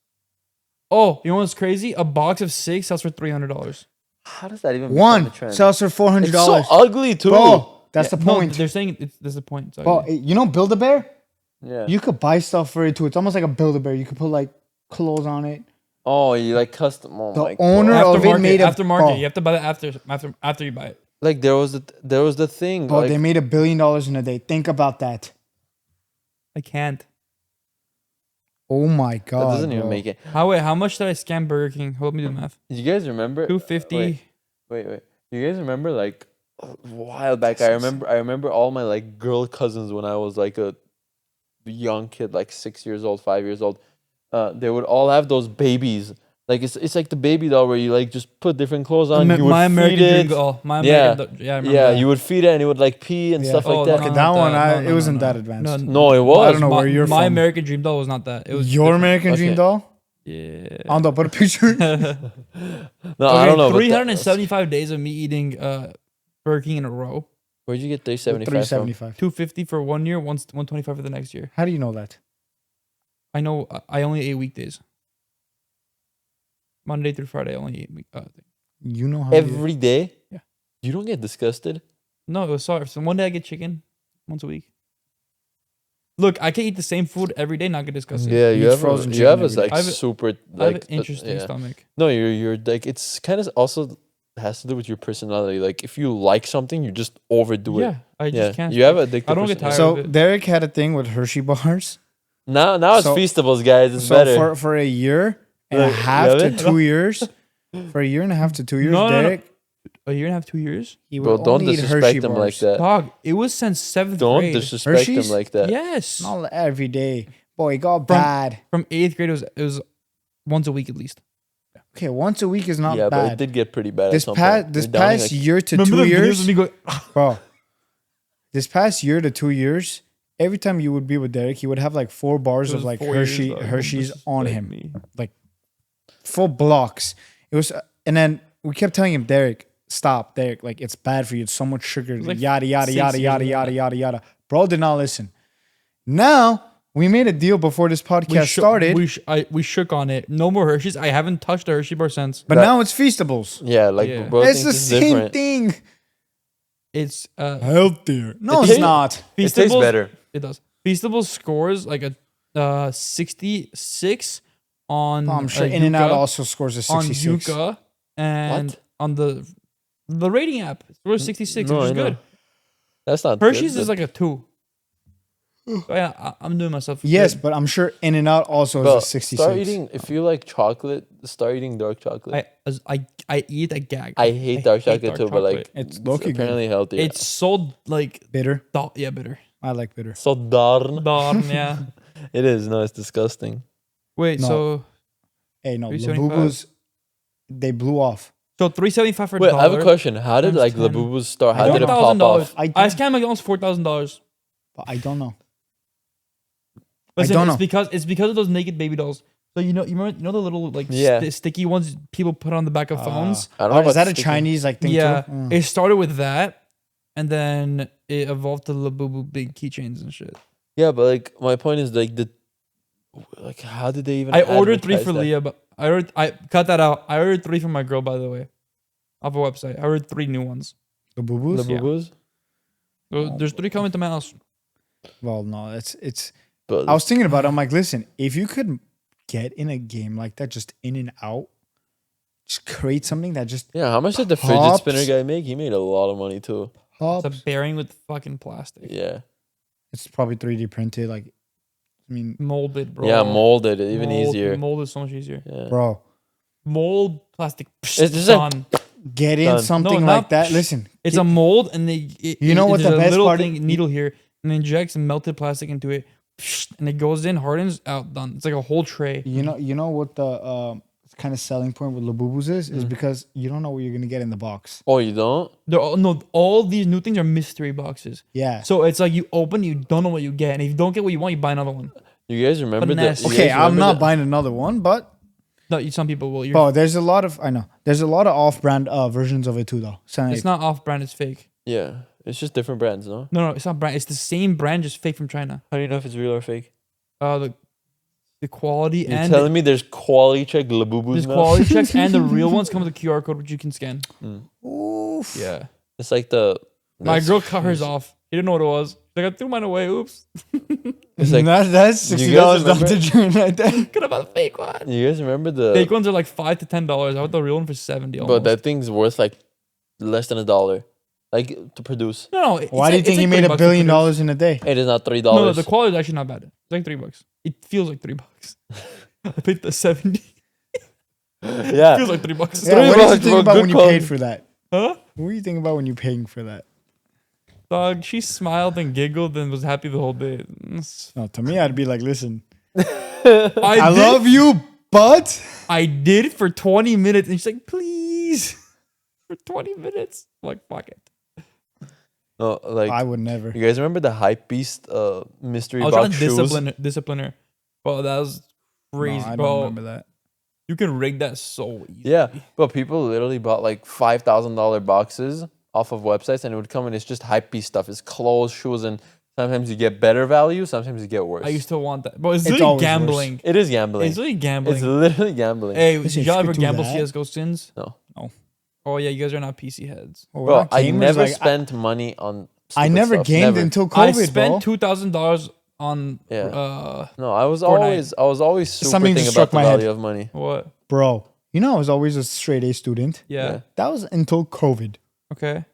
Oh, you know what's crazy? A box of 6 sells for $300. How does that even become One a trend? sells for $400. It's so ugly too. Bro, that's the No, point. they're saying that's the point. It's Bro, ugly. you know Build-A-Bear? Yeah. You could buy stuff for it too. It's almost like a Build-A-Bear. You could put like clothes on it. Oh, you like custom. Oh The my owner God. of it made a aftermarket. bro. You have to buy that after you buy it. Like there was the thing. Bro, like, they made $1 billion in a day. Think about that. I can't. Oh my that god. doesn't even bro. make it. How much did I scam Burger King? Hold me do the math. You guys remember? $250. Wait. You guys remember like a while back? I remember all my like girl cousins when I was like a young kid, like 6 years old, 5 years old. They would all have those babies. Like it's like the baby doll where you like just put different clothes on. You would My feed American it. Dream doll. My American I remember Yeah, that. you would feed it and it would like pee and Yeah. stuff like Oh, that. Okay, no, that not one, that. No, it wasn't no. that advanced. No, it was. I don't know where you're My from. American Dream doll was not that. It was Your different. American Dream Okay. doll? Yeah. Ando, put a picture. No, I don't know. but that- 375 days of me eating Burger King in a row. Where'd you get 375 from? 375. 250 for 1 year, 125 for the next year. How do you know that? I know I only ate weekdays. Monday through Friday, I only ate You know how Every day? Yeah. You don't get disgusted? No, it was sorry. So one day I get chicken, once a week. Look, I can eat the same food every day, not get disgusted. Yeah, Eat you have frozen you have chicken us every like day. I have a- super I have like an interesting yeah. stomach. No, you're like it's kind of also has to do with your personality. Like if you like something, you just overdo Yeah, it. I just can't. You have addictive. I don't get personality. tired So of it. Derek had a thing with Hershey bars. Now it's So- Feastables, guys. It's So better. for a year and a Like, half you to have it? 2 years, for a year and a half to 2 years, No. Derek, A year and a half, 2 years? he Bro, would don't only eat Hershey disrespect them like bars. that. Dog, it was since 7th Don't grade. disrespect Hershey's? them like that. Yes. Not every day. Boy, it got bad. From 8th grade, it was once a week at least. Okay, once a week is not yeah, but it bad. did get pretty bad. This at some past point. this You're downing, past like, year to Remember 2 the videos years, when you go, bro. This past year to 2 years, every time you would be with Derek, he would have like 4 bars it of was like 4 years, dog. Hershey's Don't on disrespect him, me. full blocks. It was, and then we kept telling him, Derek, stop, Derek. Like it's bad for you. It's so much sugar. was like Yada yada 6 yada years yada ago. yada yada yada. Bro did not listen. Now we made a deal before this podcast started, We shook on it. No more Hershey's. I haven't touched a Hershey bar since. but now it's Feastables. Yeah, like Yeah. bro It's thinks the it's same different. thing. It's Healthier. No, It it's tastes- not. It tastes Feastables- better. It does. Feastables scores like a 66 on. I'm sure In-N-Out Yuka, also scores a on 66. Yuka and What? on the rating app. It scores 66, No, which is I know. good. That's not Hershey's good, is like a 2. So yeah, I'm doing myself. Yes, good. but I'm sure In-N-Out also Bro, is a 66. start eating. If you like chocolate, start eating dark chocolate. I eat a gag. I hate dark chocolate too, but like It's it's low-key good. apparently healthy. it's so like Bitter. yeah, bitter. I like bitter. so darn. Darn, yeah. It is. No, it's disgusting. Wait, No. so Hey, no, 375. Labubus, they blew off. $375 for a Wait, dollar. I have a question. How did times like 10. Labubu's start? How did it pop $4,000. off? I I don't- scammed like almost $4,000. But I don't know. Listen, don't know. It's because of those naked baby dolls. So you remember the little like sticky ones people put on the back of phones. I don't know. Is that a sticky. Chinese like thing Yeah, too? it started with that, and then it evolved to Labubu big keychains and shit. Yeah, but like my point is like how did they even? I ordered 3 advertise for that? Leah, but I cut that out. I ordered 3 for my girl, by the way, off a website. I ordered 3 new ones. The boo-boos? Labubus? There's 3 coming to my house. Well, no, it's. But I was thinking about it. I'm like, listen, if you could get in a game like that, just in and out, just create something that just yeah, how much did the fidget Pops. spinner guy make? He made a lot of money too. pops. It's a bearing with fucking plastic. Yeah. It's probably 3D printed. Like, I mean, Molded, bro. Yeah, molded even Mold- easier. Mold is so much easier. Yeah. bro, Mold plastic. It's just a- done. get in Done. something No, like not- that. Listen, It's a mold, and You know what there's the a best little part thing, needle here, and injects melted plastic into it, and it goes in, hardens, out, done. It's like a whole tray. you know what the kind of selling point with Labubus is because you don't know what you're gonna get in the box. Oh, you don't? All these new things are mystery boxes. Yeah. So it's like you open, you don't know what you get, and if you don't get what you want, you buy another one. You guys remember Finesse. that? Okay, I'm not buying another one, but No, some people will. bro, there's a lot of off-brand versions of it too, though. So It's not off-brand. It's fake. Yeah, it's just different brands, no? No, it's not brand. It's the same brand, just fake from China. How do you know if it's real or fake? The quality You're and telling me there's quality check Labubus there's now? quality checks, and the real ones come with a QR code which you can scan. Oof. Yeah. It's like the... My that's girl cut hers crazy. off. She didn't know what it was. Like, I threw mine away. Oops. It's like, that's Do $60 you guys remember- Dr. June right there. Could have bought a fake one. you guys remember the... Fake ones are like $5 to $10. I bought the real one for $70. Almost. But that thing's worth like less than $1. Like to produce. No. Why do you think he made $1 billion in a day? It is not $3. No, the quality is actually not bad. It's like $3. It feels like $3. I paid the 70. yeah. It feels like $3. Yeah, what did you bucks think for about good when you quality. paid for that? Huh? What were you thinking about when you paying for that? Dog, she smiled and giggled and was happy the whole day. No, to me, I'd be like, listen, I did- love you, but I did for 20 minutes. And she's like, please. For 20 minutes. I'm like, fuck it. No, like I would never. you guys remember the Hype Beast mystery I was trying box to shoes? discipline her. Bro, that was crazy. No, I don't bro, remember that. you can rig that so easy. Yeah, but people literally bought like $5,000 boxes off of websites, and it would come and it's just Hype Beast stuff. It's clothes, shoes, and sometimes you get better value, sometimes you get worse. I used to want that. But it's It's literally always gambling. It is gambling. It's literally gambling. It's literally gambling. Hey, Listen, did y'all if you ever could do gamble that- CSGO skins? No. Oh, yeah, you guys are not PC heads. Well, we're Bro, not I gamers, never like, spent money on I stupid never stuff. gamed Never. until I COVID, spent bro. $2,000 on Yeah. No, I was Fortnite. always super Something thinking just about struck the my head. value of money. what? Bro, you know I was always a straight A student. Yeah. That was until COVID. Okay.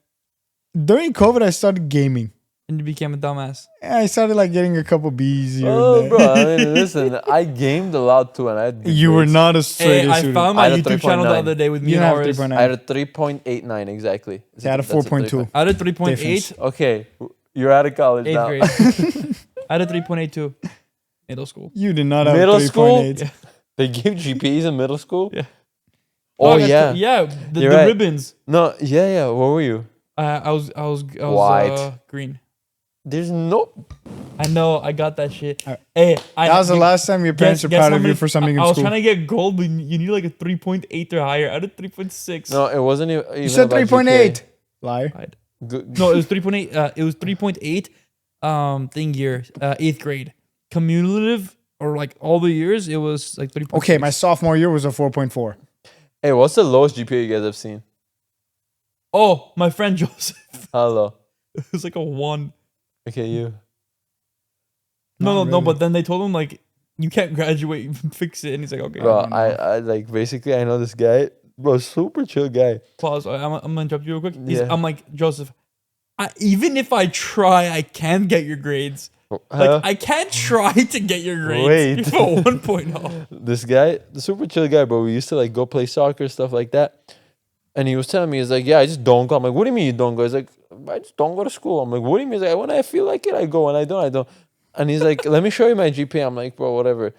During COVID, I started gaming. And you became a dumbass. I started like getting a couple B's here Oh, and there. bro, I mean, listen, I gamed a lot too, and I had good You were grades. not a straight Hey, A I student. found my I had a YouTube channel the 3.9. other day with me You and didn't have Oris. 3.9. I had a 3.89 exactly. I had a That's 4.2. I had a 3.8. Difference. Okay, you're out of college 8th now. grade. I had a 3.82. Middle school. You did not have Middle school? 3.8. Yeah. They give GPAs in middle school? Yeah. Oh, I got yeah. Yeah, the You're right. ribbons. No, yeah. What were you? I was White. green. There's no... I know. I got that shit. Alright. Hey, That was the last time your parents were proud of you for something I in was school. trying to get gold, but you need like a 3.8 or higher. I had a 3.6. No, it wasn't even You said about 3.8. Liar. GPA. Good. No, it was 3.8. It was 3.8. Thing year, 8th grade. Cumulative or like all the years, it was like 3.6. Okay, my sophomore year was a 4.4. Hey, what's the lowest GPA you guys have seen? Oh, my friend Joseph. Hello. It was like a 1. Okay, you. No, Not really. but then they told him like you can't graduate, fix it, and he's like, okay. Bro, don't know. I like basically I know this guy. Bro, super chill guy. Pause. I'm gonna interrupt you real quick. Yeah. I'm like, Joseph, even if I try, I can't get your grades. Huh? Like I can't try to get your grades. Wait. You have a 1.0. This guy, the super chill guy, bro. We used to like go play soccer, stuff like that. And he was telling me, he's like, yeah, I just don't go. I'm like, what do you mean you don't go? He's like, I just don't go to school. I'm like, what do you mean? He's like, when I feel like it, I go. When I don't, I don't. And he's like, let me show you my GPA. I'm like, bro, whatever.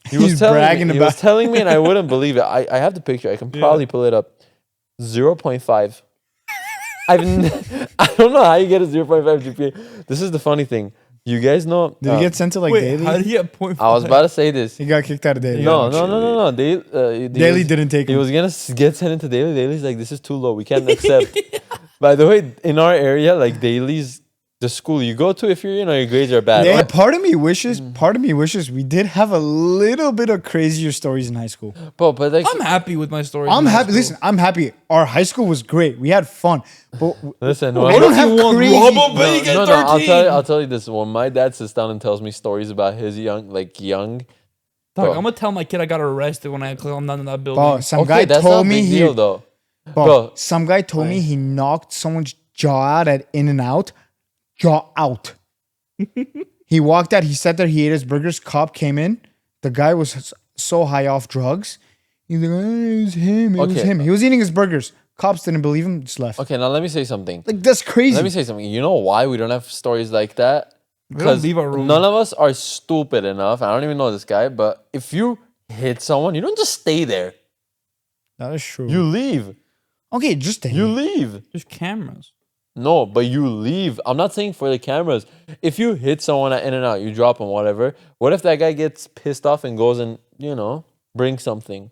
He was He's telling bragging me, he about was telling me, and I wouldn't believe it. I have the picture. I can probably pull it up. 0.5. I don't know how you get a 0.5 GPA. This is the funny thing. You guys know? Did he get sent to like Wait, daily? how did he get 0.5? I was about to say this. He got kicked out of daily. No. Daily didn't take He him. was gonna get sent into daily. Daily's like, this is too low. We can't accept. By the way, in our area, like daily's the school you go to if your grades are bad. Yeah, Right? part of me wishes we did have a little bit of crazier stories in high school. But like, I'm happy with my story. I'm happy. Listen, I'm happy. Our high school was great. We had fun. But listen, we when don't have you want crazy. Robo, but you get no, 13. I'll tell you this. When my dad sits down and tells me stories about his young. Dog, Bro. I'm gonna tell my kid I got arrested when I climbed down in that building. Bro, some Okay, guy that's told not a me big he. deal though. Bro, some guy told me he knocked someone's jaw out at In-N-Out. Jaw out. He walked out. He sat there. He ate his burgers. Cop came in. The guy was so high off drugs. He's like, it was him. It was Okay. him. He was eating his burgers. Cops didn't believe him. Just left. Okay, now let me say something. Like, that's crazy. Let me say something. You know why we don't have stories like that? We don't leave our room. None of us are stupid enough. I don't even know this guy, but if you hit someone, you don't just stay there. That is true. You leave. Okay, just You leave. There's cameras. No, but you leave. I'm not saying for the cameras. If you hit someone at In-N-Out, you drop them, whatever. What if that guy gets pissed off and goes and, brings something?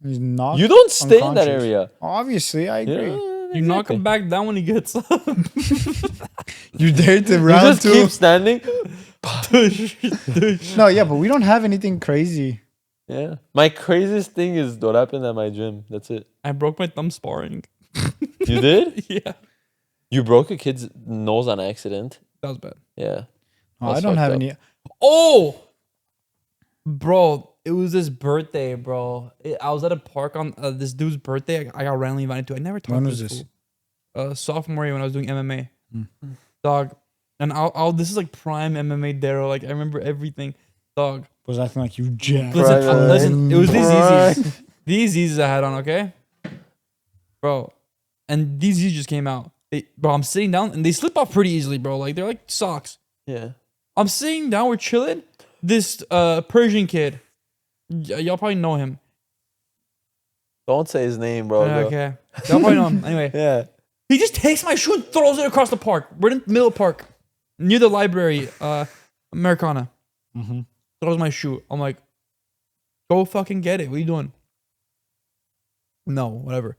He's not. You don't stay in that unconscious. area. Obviously, I agree. You knock him back down when he gets up. You're there to You round just two. keep standing. No, yeah, but we don't have anything crazy. Yeah. My craziest thing is what happened at my gym. That's it. I broke my thumb sparring. You did? Yeah, You broke a kid's nose on accident. that was bad. Yeah. No, I That's don't fucked have up. any. Oh, bro, it was this birthday, bro. I was at a park on this dude's birthday. I got randomly invited to. I never talked When to was this this? fool. Sophomore year when I was doing MMA. Dog, and this is like prime MMA Dero. Like I remember everything. Dog, Was acting like you jacked. listen, it was these Prime. Yeezys. These Yeezys I had on, okay, bro, and these Yeezys just came out. Bro, I'm sitting down and they slip off pretty easily, bro. Like they're like socks. Yeah. I'm sitting down, we're chilling. This Persian kid, y'all probably know him. Don't say his name, bro. Yeah, bro. okay, y'all probably know him. Anyway, Yeah. he just takes my shoe and throws it across the park. We're in the middle of the park, near the library, Americana. Throws my shoe. I'm like, go fucking get it. What are you doing? No, whatever.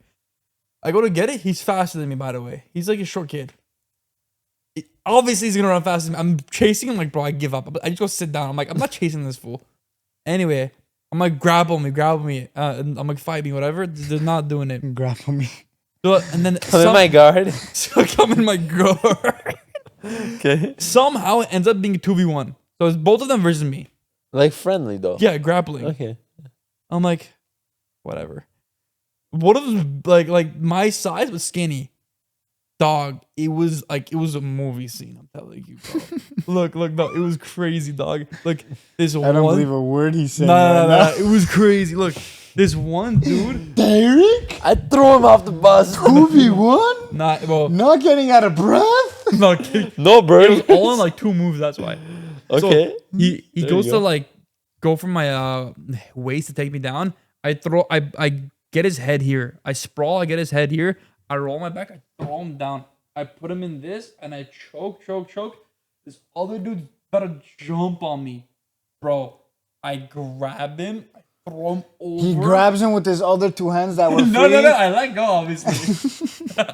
I go to get it. He's faster than me, by the way. He's like a short kid. Obviously, he's gonna run faster than me. I'm chasing him like, bro, I give up. I just go sit down. I'm like, I'm not chasing this fool. Anyway, I'm like, grapple me. And I'm like, fight me, whatever. They're not doing it. Grapple me. So, and then Come in my guard. so come in my guard. Okay. Somehow it ends up being a 2v1. So it's both of them versus me. Like friendly though. Yeah, grappling. Okay. I'm like, whatever. One of them like my size but skinny. Dog, it was a movie scene. I'm telling you, bro. look, no, it was crazy, dog. Look, this I don't one. believe a word he said. No, it was crazy. Look, this one dude. Derek? I threw him off the bus. 2v1? Bro, Not getting out of breath? no, kidding. No It bird. was all in like 2 moves. That's why. Okay. So he There goes you to go. like go for my waist to take me down. I get his head here. I sprawl. I get his head here. I roll my back. I throw him down. I put him in this and I choke. This other dude's about to jump on me, bro. I grab him. I throw him over. He grabs him with his other 2 hands that were free. No. I let go, obviously.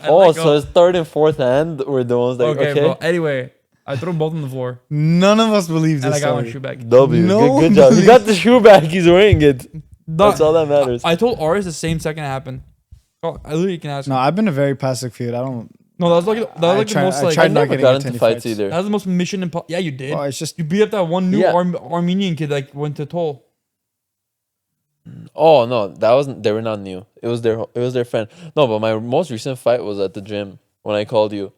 Oh, so his third and fourth hand were the ones that Okay, bro. Anyway, I threw them both on the floor None of us believe this and I got my story. shoe back. W. No Good job. He belief. got the shoe back. He's wearing it. That's all that matters. I told Aris the same second it happened. Oh, I literally can ask. No, I've been a very passive kid. I don't. No, that was like the most like tried I not never getting got into into any fights fights. either. that was the most mission impossible. Yeah, you did. Well, it's just You beat up that one new Yeah. Armenian kid that went to Toll. Oh no, that wasn't. They were not new. It was their friend. No, but my most recent fight was at the gym when I called you,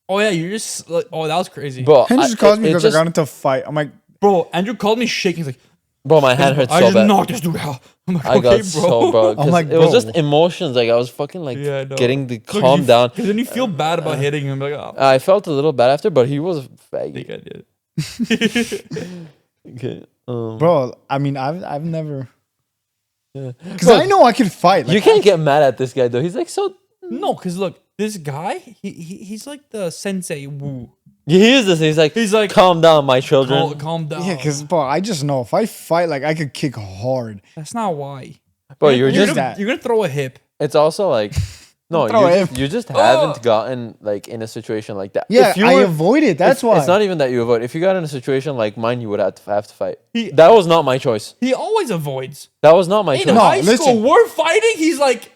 Oh yeah, you're just like, oh, that was crazy. bro. He just calls me it because just- I got into a fight. I'm like, Bro, Andrew called me shaking. He's like, Bro, my hand hurt I so just bad. knocked this dude out. I'm like, I got okay, so bro. 'cause I'm like, it was bro. just emotions. Like I was fucking like Yeah, I know. getting the Look, calm you- down. Cause then you feel bad about hitting him. Like, oh, I felt a little bad after, but he was a I faggot. think I did. Okay. bro. I mean, I've never. Yeah. Because I know I can fight. Like, You can't get mad at this guy though. He's like so. No, cause look, this guy, he's like the sensei Wu. He is this. He's like, calm down, my children. Calm down. Yeah, because bro, I just know if I fight, like I could kick hard. That's not why. Bro, you're just gonna throw a hip. It's also like, no, you just haven't gotten like in a situation like that. Yeah, I avoid it. That's why. It's not even that you avoid. If you got in a situation like mine, you would have to fight. That was not my choice. He always avoids. That was not my choice. In high school, we're fighting. He's like,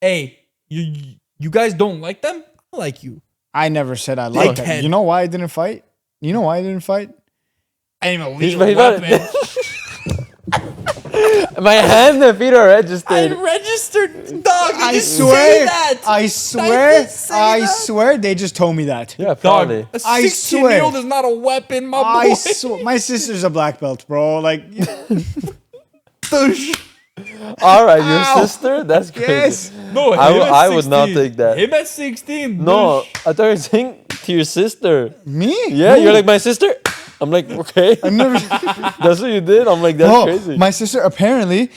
"Hey, you guys don't like them? I like you." I never said I liked them. You know why I didn't fight? You know why I didn't fight? I didn't even leave a weapon. My hands and feet are registered. I registered, dog. I swear, they just told me that. Yeah, probably. Dog, a 16-year-old is not a weapon, my boy. My sister's a black belt, bro. Like, all right, your sister? That's crazy. yes. No, I would not take that. Him at 16. No, I thought you were saying to your sister. Me? Yeah, you're like, my sister? I'm like, okay. I never. That's what you did? I'm like, that's crazy. My sister, apparently,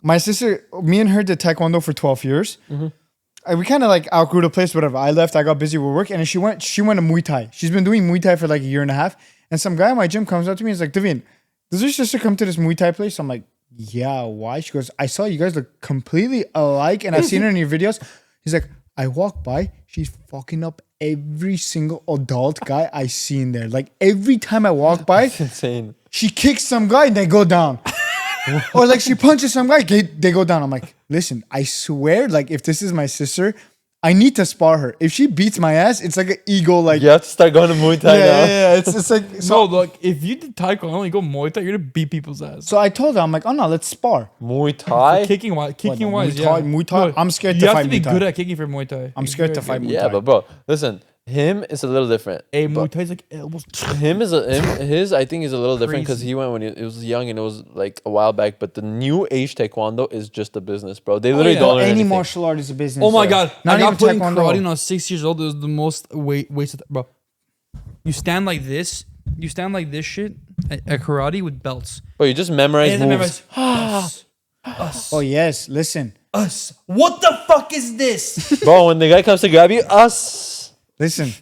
me and her did taekwondo for 12 years. Mm-hmm. We kind of like outgrew the place, whatever. I left, I got busy with work, and then she went to Muay Thai. She's been doing Muay Thai for like a year and a half. And some guy at my gym comes up to me and is like, Devin, does your sister come to this Muay Thai place? I'm like, yeah, why? She goes, I saw you guys look completely alike, and I've seen her in your videos. He's like, I walk by, she's fucking up every single adult guy I see in there. Like every time I walk by, that's insane. She kicks some guy and they go down. Or like she punches some guy, they go down. I'm like, listen, I swear, like if this is my sister, I need to spar her. If she beats my ass, it's like an ego. Like you have to start going to Muay Thai now. Yeah. It's like so. No, look, if you did Taekwondo, you go Muay Thai, you're gonna beat people's ass. So I told her, I'm like, oh no, let's spar. Muay Thai, kicking wise, Muay Thai. No, I'm scared to fight Muay Thai. You have to be good at kicking for Muay Thai. I'm scared to fight Muay Thai. Yeah, but bro, listen. Him is a little different. Hey, Muay Thai's like elbows. His I think is a little different because he went when he was young and it was like a while back. But the new age taekwondo is just a business, bro. They literally don't learn anything. Any martial art is a business. Oh my god! Not I got even put in taekwondo. karate when I was 6 years old. It was the most wasted, bro. You stand like this. You stand like this shit at karate with belts. Bro, you just memorize moves. Us. Oh yes, listen. Us. What the fuck is this? Bro, when the guy comes to grab you, us. Listen.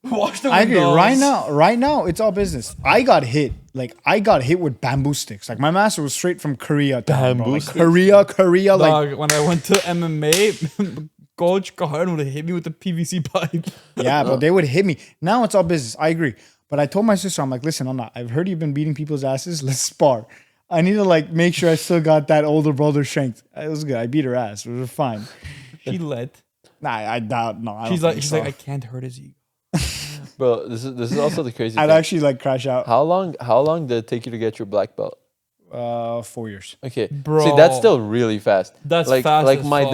Wash the I agree. Right now, it's all business. I got hit with bamboo sticks. Like my master was straight from Korea. Bamboo sticks? Korea. Dog, Like when I went to MMA, Coach Kahan would have hit me with a PVC pipe. Yeah, but they would hit me. Now it's all business. I agree. But I told my sister, I'm like, listen, I've heard you've been beating people's asses. Let's spar. I need to like make sure I still got that older brother strength. It was good. I beat her ass. It was fine. She let. Nah, I doubt. No, she's like, I can't hurt his ego. Bro, this is also the crazy I'd thing. actually like crash out. How long did it take you to get your black belt? 4 years. Okay, bro. See, that's still really fast. That's like, fast. Like as my fuck.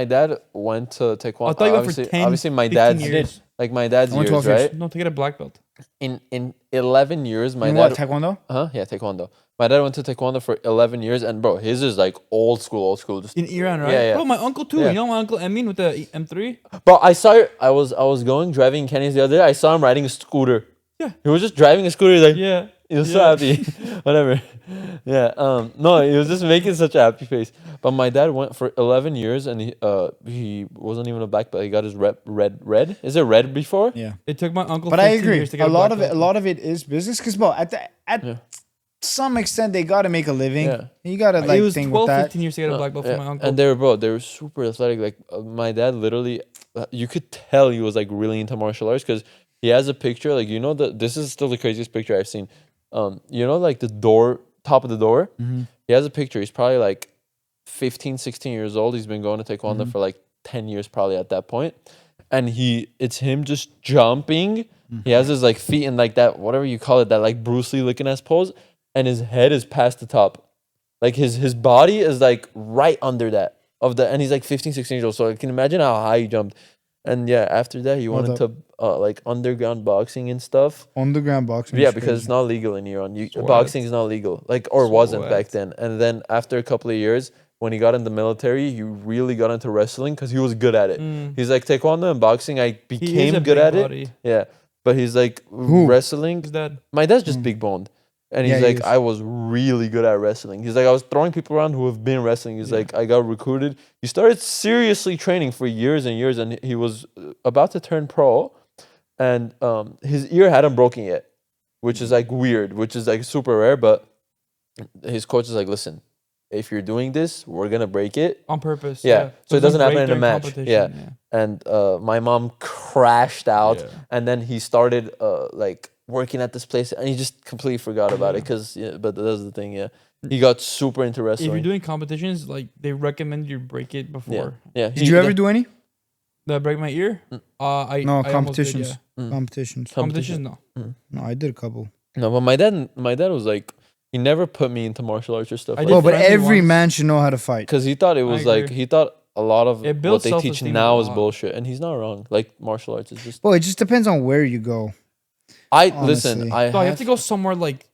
dad, went to taekwondo. I thought you went for 10, obviously my 15 dad's years. like my dad's I went years, 12 years. right? No, to get a black belt. In 11 years, my You dad. what, taekwondo? Yeah, taekwondo. My dad went to taekwondo for 11 years, and bro, his is like old school. Just In Iran, right? Yeah. Bro, my uncle too. Yeah. You know my uncle Emin with the M3? Bro, I saw. I was driving Kenny's the other day. I saw him riding a scooter. Yeah. He was just driving a scooter. Like Yeah. he was so happy. Whatever. Yeah. No, he was just making such a happy face. But my dad went for 11 years, and he wasn't even a black belt. He got his red. Is it red before? Yeah. It took my uncle But I 15 agree. years to get A lot black of it. belt. A lot of it is business. Because bro, at some extent, they gotta make a living. Yeah. You gotta It like was think 12, with that. 15 years to get a black belt Yeah, for my uncle. and they were super athletic. Like my dad literally, you could tell he was like really into martial arts because he has a picture. Like this is still the craziest picture I've seen. Like the top of the door. Mm-hmm. He has a picture. He's probably like 15, 16 years old. He's been going to taekwondo for like 10 years probably at that point. And it's him just jumping. He has his like feet in like that, whatever you call it, that like Bruce Lee looking ass pose. And his head is past the top. Like his body is like right under that and he's like 15, 16 years old. So I can imagine how high he jumped. And yeah, after that he went into like underground boxing and stuff. Underground boxing. Yeah, is because crazy. it's not legal in Iran. Boxing is not legal. Like wasn't back then. And then after a couple of years, when he got in the military, he really got into wrestling because he was good at it. He's like taekwondo and boxing. I became good at it. Yeah, but he's like wrestling. His dad. My dad's just big boned. And he's like, I was really good at wrestling. He's like, I was throwing people around who have been wrestling. He's like, I got recruited. He started seriously training for years and years. And he was about to turn pro. and his ear hadn't broken yet, which is like weird, which is like super rare. But his coach is like, listen, if you're doing this, we're gonna break it on purpose. Yeah. So it doesn't happen break in a during match. competition, Yeah. And my mom crashed out, Yeah. and then he started like working at this place, and he just completely forgot about it. Cause but that's the thing. Yeah, he got super into If wrestling. you're doing competitions, like they recommend you break it before. Yeah. Did you ever do any? Did I break my ear? Mm. I almost competitions. Did, yeah. Competitions. Competitions, no. No, I did a couple. No, but my dad was like, he never put me into martial arts or stuff. I Like did Well, but friendly every ones. man should know how to fight. Because he thought it was like agree. he thought a lot of It what builds they teach self-esteem now a is lot. bullshit, and he's not wrong. Like martial arts is just. Well, it just depends on where you go. Listen. Honestly. So you have to go somewhere like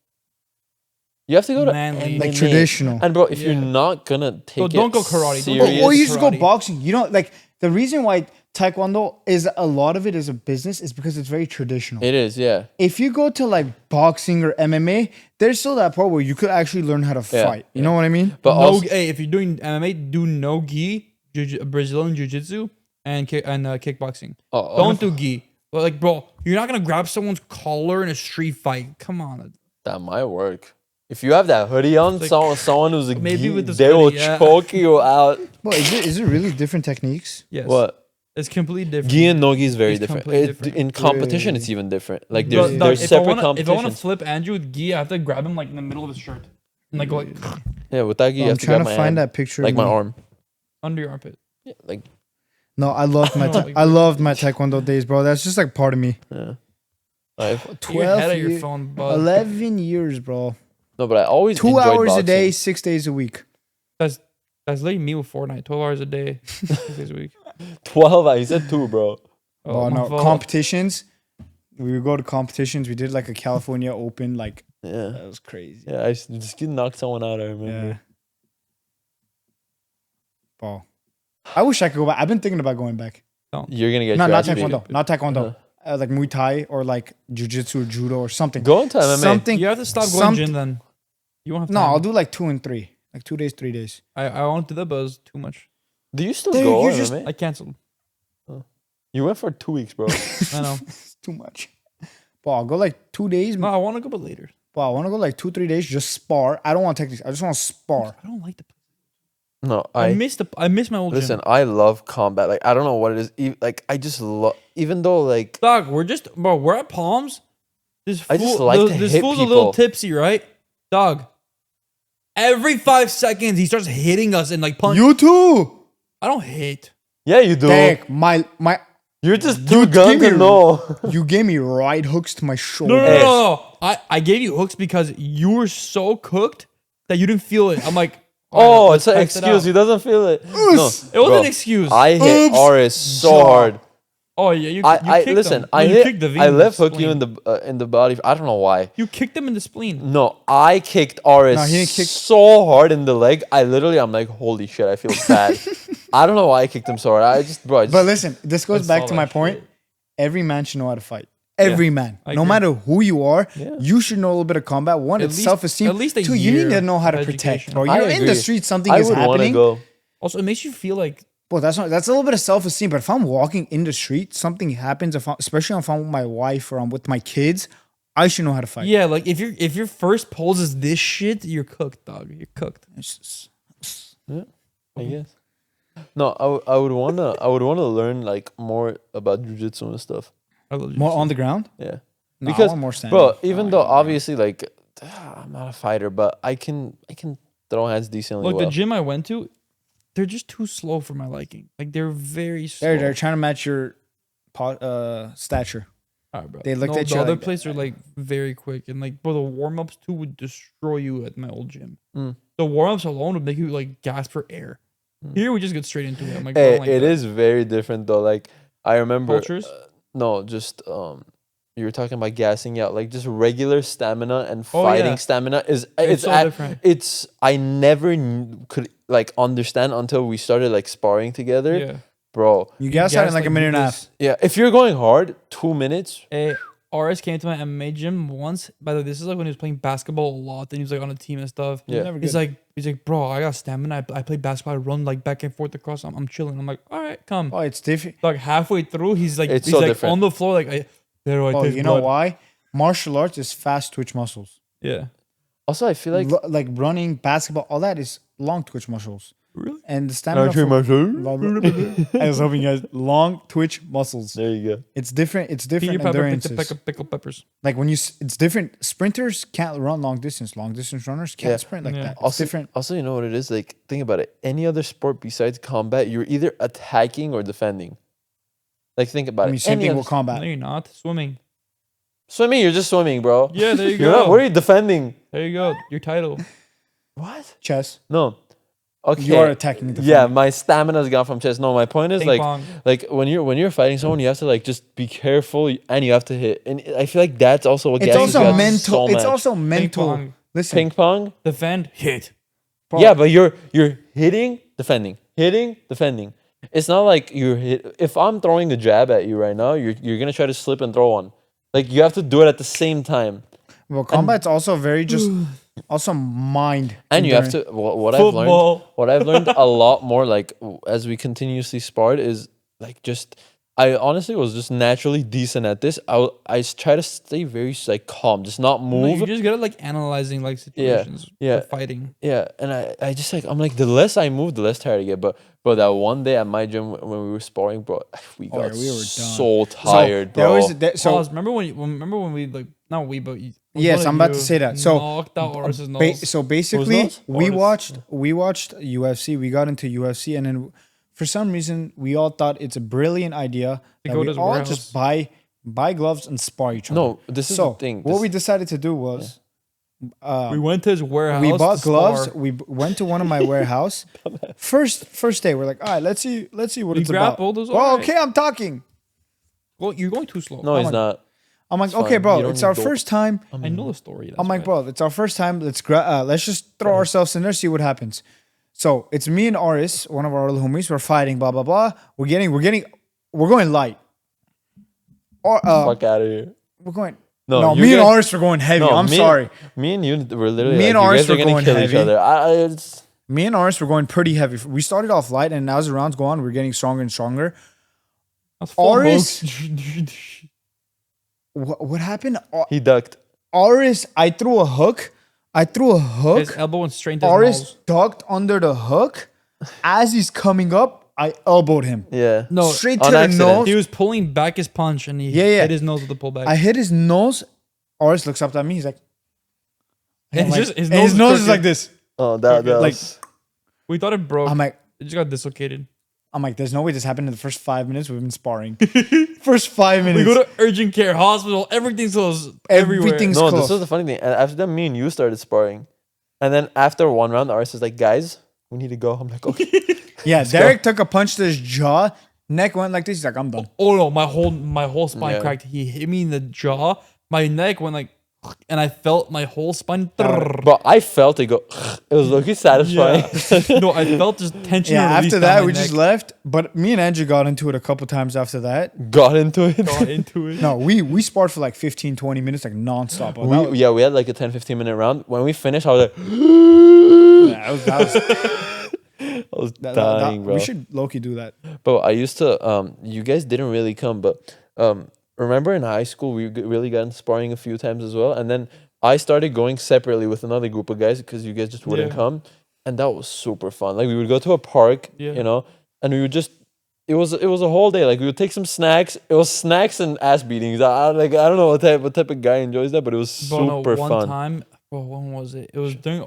You have to go to manly. Like MMA. traditional. And bro, if you're Yeah. not gonna take it don't go karate. Don't go- serious, Or you just go karate. boxing. You know, like the reason why Taekwondo is a lot of it is a business is because it's very traditional. it is, yeah. If you go to like boxing or MMA, there's still that part where you could actually learn how to Yeah, fight. You know what I mean? But no, also, hey, if you're doing MMA, do no gi, Brazilian jiu-jitsu, and kickboxing. Don't do gi. But like, bro, you're not gonna grab someone's collar in a street fight. Come on. that might work. If you have that hoodie on, Like, someone who's a maybe geek, with this they will hoodie, yeah. choke you out. Well, is it really different techniques? Yes. What? It's completely different. Gi and nogi is very It's different. completely different. In competition, Really? it's even different. Like Bro, there's dog, there's if I separate wanna- If I want to competitions. flip Andrew with gi, I have to grab him like in the middle of his shirt. And like go like Yeah, with that gi, you I'm have to trying grab to my find hand, that picture. like of my me. arm. under your armpit. Yeah, like No, I loved my No, like- I loved my Taekwondo days, bro. That's just like part of me. yeah. I've, Get your head out of your year- phone, bud. 11 years, bro. no, but I always 2 enjoyed hours a boxing. day, 6 days a week. That's like me with Fortnite. 12 hours a day, 6 days a week. 12 hours. He said 2, bro. Oh, my no, fault. competitions. We would go to competitions. We did like a California Open. Like Yeah. that was crazy. Yeah, I just knock someone out. I remember. Yeah. Bro, I wish I could go back. I've been thinking about going back. You're gonna get No, your not ass beat. Taekwondo. Not Taekwondo. Like Muay Thai or like Jiu-Jitsu or Judo or something. Go into MMA. Something. You have to stop going Some- gym then. You won't have No, time. I'll do like 2 and 3. Like 2 days, 3 days. I won't do that, but it was too much. Do you still Dude, go you on just- MMA? I canceled. You went for 2 weeks, bro. I know. It's too much. But I'll go like 2 days. No, I want to go, but later. But I want to go like 2-3 days. Just spar. I don't want techniques. I just want to spar. I don't like the. No, I miss my old listen. gym. I love combat. Like I don't know what it is. Like I just love. Even though like Dog, we're at Palms. This fool, I just like to this hit fool's a little people. tipsy, right? Dog. Every 5 seconds he starts hitting us and like punch. You too. I don't hate. yeah, you do. Dick, my You're just You too gun give to me- know. you gave me right hooks to my shoulder. No, no, Hey. no, no. I gave you hooks because you were so cooked that you didn't feel it. I'm like, Oh, alright, it's an let's test it excuse. out. He doesn't feel it. No, It wasn't bro, an excuse. I hit Oops. Aris so Jaw. hard. Oh yeah, you I kicked listen. him. I No, you hit. kicked the V I in the left hook you spleen. in the body. I don't know why. You kicked him in the spleen. No, I kicked Aris No, he didn't kick- so hard in the leg. I'm like, holy shit, I feel bad. I don't know why I kicked him so hard. I just, bro. I just, But listen, this goes I back saw to my that point. shit. Every man should know how to fight. Every man, I no agree. matter who you are, Yeah. you should know a little bit of combat. One, At it's least- self-esteem. at least a Two, you need year to know how to of protect. education. Bro, I you're in the agree. street, something I is would want to happening. go. Also, it makes you feel like Well, that's a little bit of self-esteem. But if I'm walking in the street, something happens. Especially if I'm with my wife or I'm with my kids, I should know how to fight. yeah, like if your first pose is this shit, you're cooked, dog. You're cooked. Yeah, I guess. No, I would wanna learn like more about jujitsu and stuff. I love More jiu-jitsu. on the ground. Yeah, No, I because want more standing. bro, even though obviously like I'm not a fighter, but I can throw hands decently Look, well. the gym I went to, they're just too slow for my liking. Like they're very slow. they're trying to match your stature. All right, bro. they looked No, at the you other like- place are like very quick and like, bro, the warm ups too would destroy you at my old gym. Mm. The warm ups alone would make you like gasp for air. Here we just get straight into it. I'm like, Hey, I don't like it that. is very different though. Like I remember, Cultures? no, just you were talking about gassing out. Like just regular stamina and Oh, fighting yeah. stamina is It's so different. It's I never could like understand until we started like sparring together, Yeah. You bro. gas out in Gas, like a like, minute and a do half. this. Yeah, if you're going hard, 2 minutes. RS came to my MMA gym once. By the way, this is like when he was playing basketball a lot. Then he was like on a team and stuff. Yeah. Never He's good. like, bro, I got stamina. I play basketball. I run like back and forth across. I'm chilling. I'm like, all right, come. Oh, it's different. Like halfway through, he's like, It's he's so like different. on the floor. Like, Dero, I Oh, taste you know blood. why? Martial arts is fast twitch muscles. Yeah. Also, I feel like Like running, basketball, all that is long twitch muscles. Really? And the stamina for I was hoping you guys long twitch muscles. there you go. It's different. It's Peter different Pepper, endurances. pickle peppers. Like when it's different. Sprinters can't run long distance. Long distance runners can't Yeah. sprint like Yeah. that. It's Also, different. Also, you know what it is? Like, think about it. Any other sport besides combat, you're either attacking or defending. Like, think about I mean, it. same Any thing other with combat. No, you're not. Swimming. Swimming, you're just swimming, bro. Yeah, there you You're go. not. What are you defending? There you go. Your title. What? Chess. No. Okay. You are attacking the Yeah, my stamina's gone from chess. No, my point is Ping pong. like when you're fighting someone, you have to like just be careful and you have to hit. And I feel like that's also what It's gets also you guys mental. so It's much. also Ping mental. pong. Listen, Ping pong. Defend. Hit. bro, Yeah, but you're hitting, defending, hitting, defending. It's not like you're hit. If I'm throwing a jab at you right now, you're gonna try to slip and throw one. Like you have to do it at the same time, well, combat's also very just also mind. and you have to. What I've learned, Football. what I've learned a lot more, like as we continuously sparred, is like just. I honestly was just naturally decent at this. I try to stay very like calm, just not No, move. you just gotta like analyzing like situations. yeah. For fighting. Yeah, and I just like I'm like the less I move, the less tired I get. But that one day at my gym when we were sparring, bro, we got yeah, we were done. so tired, there bro. was So remember when we like not we but you, Yes, one of I'm about you to say that. So, knocked out Oris's nose. so basically, nose? we Otis. watched UFC. We got into UFC, and then for some reason, we all thought it's a brilliant idea that go we to his all warehouse. just buy gloves and spar each other. No, this is so the thing. what This- we decided to do was We went to his warehouse. we bought to gloves. spar. We went to one of my warehouse. First day, we're like, all right, let's see what We it's about. grappled, it was Well, alright. okay, I'm talking. Well, you're going too slow. no, he's my- not. I'm like, It's okay, fine. bro, You don't it's need our dope. first time. I know the story. I'm like, bro, it's our first time. Let's just throw ourselves in there, see what happens. So it's me and Aris, one of our little homies. We're fighting, blah blah blah. We're going light. Or Fuck out of here. we're going. No, No, you me and guys- Aris were going heavy. No, I'm me- sorry. Me and you were literally. Me like, and you Aris guys are were gonna going kill each heavy. other. It's Me and Aris were going pretty heavy. We started off light, and as the rounds go on, we're getting stronger and stronger. That's full Oris- hook. What happened? he ducked. Aris, I threw a hook. His elbow went straight to his Aris nose. ducked under the hook. As he's coming up, I elbowed him. Yeah. No, Straight on to the accident. nose. he was pulling back his punch and he Yeah, yeah. hit his nose with the pullback. I hit his nose. Aris looks up at me. He's like, And I'm like- just- his and his nose nose is is like crooked. this. Oh, that Like- was. we thought it broke. I'm like, it just got dislocated. there's no way this happened in the first 5 minutes. We've been sparring. First 5 We minutes. go to urgent care, hospital. Everything's closed. Everywhere. Everything's No, close. this was the funny thing. And after that, me and you started sparring, and then after one round, Aris is like, "Guys, we need to go." I'm like, "Okay." Yeah, Derek took a punch to his jaw. Neck went like this. He's like, I'm done. Oh no, my whole spine Yeah. cracked. He hit me in the jaw. My neck went like, and I felt my whole spine. But I felt it go. It was looking satisfying. No, I felt just tension. Yeah, release after down that, my we just neck. left. But me and Andrew got into it a couple times after that. Got into it. Got into it. No, we sparred for like 15, 20 minutes, like nonstop. Oh, that was- We had like a 10-15 minute round. When we finished, I was like, yeah, that was I was that- dying, bro. We should low-key do that. But I used to. You guys didn't really come, but remember in high school we really got into sparring a few times as well, and then I started going separately with another group of guys because you guys just wouldn't Yeah. come, and that was super fun. Like we would go to a park, Yeah. you know, and we would just. It was a whole day. Like we would take some snacks. It was snacks and ass beatings. I don't know what type of guy enjoys that, but it was Bro, no, super one fun. time, bro, when was it? It was during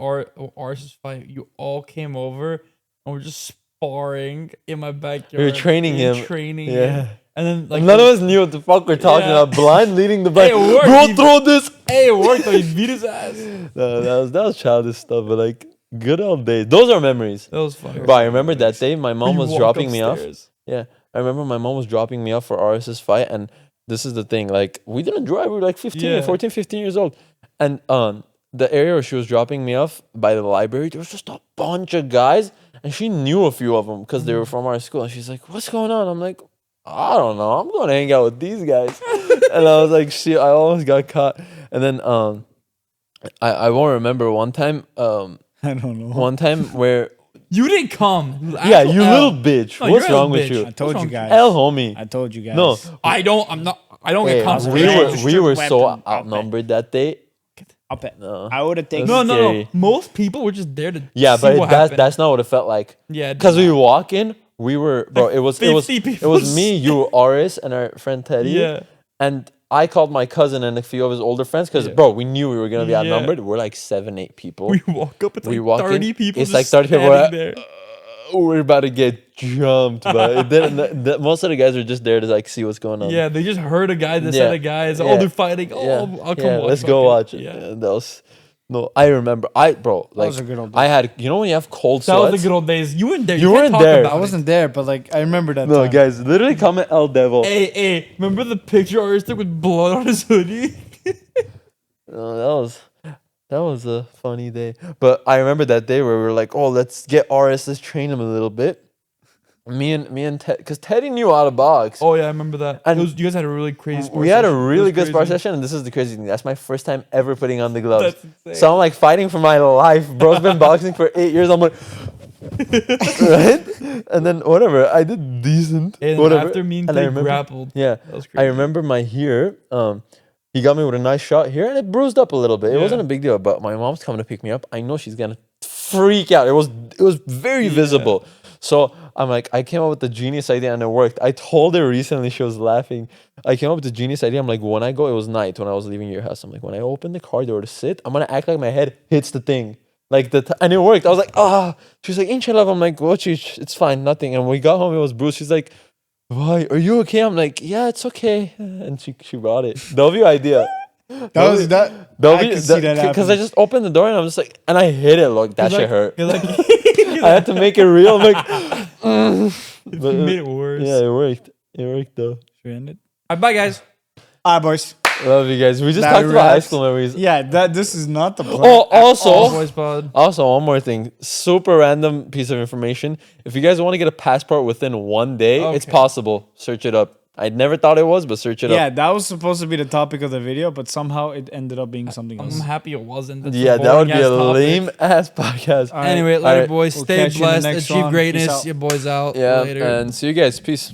Ars's fight. You all came over and we're just sparring in my backyard. We were training We were him. Training Yeah. him. And then like None of us knew what the fuck we're talking Yeah. about. Blind leading the blind. Hey, it worked. Bro, He- throw this. Hey, it worked though. He beat his ass. No, that was childish stuff, but like good old days. Those are memories. That was fun. But I remember that day my mom You was walk dropping me off. upstairs. Yeah, I remember my mom was dropping me off for RS's fight, and this is the thing. Like we didn't drive. We were like 15, Yeah. 14, 15 years old, and the area where she was dropping me off by the library, there was just a bunch of guys, and she knew a few of them because they were from our school, and she's like, "What's going on?" I'm like, "I don't know. I'm going to hang out with these guys," and I was like, "Shit!" I almost got caught, and then I won't remember one time I don't know. one time where You didn't come. yeah, Actual you L. little bitch. No, What's you're a wrong with bitch. you? I told What's you wrong? guys. L homie. I told you guys. No, I don't. I'm not. I don't Hey, get constant. we Just were weapon. so outnumbered that day. No. I would have taken. No. Scary. Most people were just there to Yeah, see but what that's happened. that's not what it felt like. Yeah, Because we walk in, we were bro. It was 50 it people. was me, you, Aris, and our friend Teddy. Yeah. And I called my cousin and a few of his older friends because Yeah. bro, we knew we were gonna be Yeah. outnumbered. We're like 7-8 people. We walk up, it's We like walk in, 30 people. it's just like 30 people, standing there. We're about to get jumped, but it didn't, most of the guys are just there to like see what's going on. Yeah, they just heard a guy that Yeah. said a guy is Yeah. they're fighting. Oh, I'll come watch. Let's go fuck it. watch it. Yeah. And that was no. I remember. Bro, like was a good old I had. You know when you have cold That was sweats. the good old days. You weren't there. You can't weren't talk there. about I it. wasn't there, but like I remember that. No, time. guys, literally comment El Devo. Hey, remember the picture artist took with blood on his hoodie? That was a funny day. But I remember that day where we were like, oh, let's get RS, let's train him a little bit. Me and Ted, because Teddy knew how to box. Oh yeah, I remember that. And You guys had a really crazy. We had a session. It really was good spar crazy. session, and this is the crazy thing. That's my first time ever putting on the gloves. That's insane. So I'm like fighting for my life. Bro's been boxing for 8 years. I'm like, right? And then whatever, I did decent. And whatever. after me and I Ted remember- grappled. Yeah, That was crazy. I remember my here. He got me with a nice shot here, and it bruised up a little bit. It Yeah. wasn't a big deal, but my mom's coming to pick me up. I know she's gonna freak out. It was very visible. So I'm like, I came up with the genius idea, and it worked. I told her recently, she was laughing. I came up with the genius idea. I'm like, when I go, it was night when I was leaving your house. I'm like, when I open the car door to sit, I'm gonna act like my head hits the thing. Like and it worked. I was like, She's like, inshallah. I'm like, what? It's fine, nothing. And we got home, it was bruised. She's like, why? Are you okay? I'm like, yeah, it's okay. And she brought it. That'll be your idea. That was that. I could see that Because I happening. just opened the door and I'm just like, and I hit it. Look, that shit hurt. You're like, I had to make it real. I'm like, but, you made it worse. yeah, it worked. It worked though. Should we end it? All right, bye guys. All right, boys. Love you guys. We just That talked about high wraps. school memories. Yeah, this is not the plan. Oh, Oh, also, boys, pod. one more thing. Super random piece of information. If you guys want to get a passport within 1 day, it's Okay. possible. Search it up. I never thought it was, but search it Yeah, up. that was supposed to be the topic of the video, but somehow it ended up being something I'm else. happy it wasn't. That's Yeah, a that would be a boring-ass topic. lame ass podcast. All right. Anyway, later, All right. boys. We'll Stay catch you in the blessed. next Achieve one. Peace greatness. out. Your boys out. Yeah, Later. and see you guys. Peace.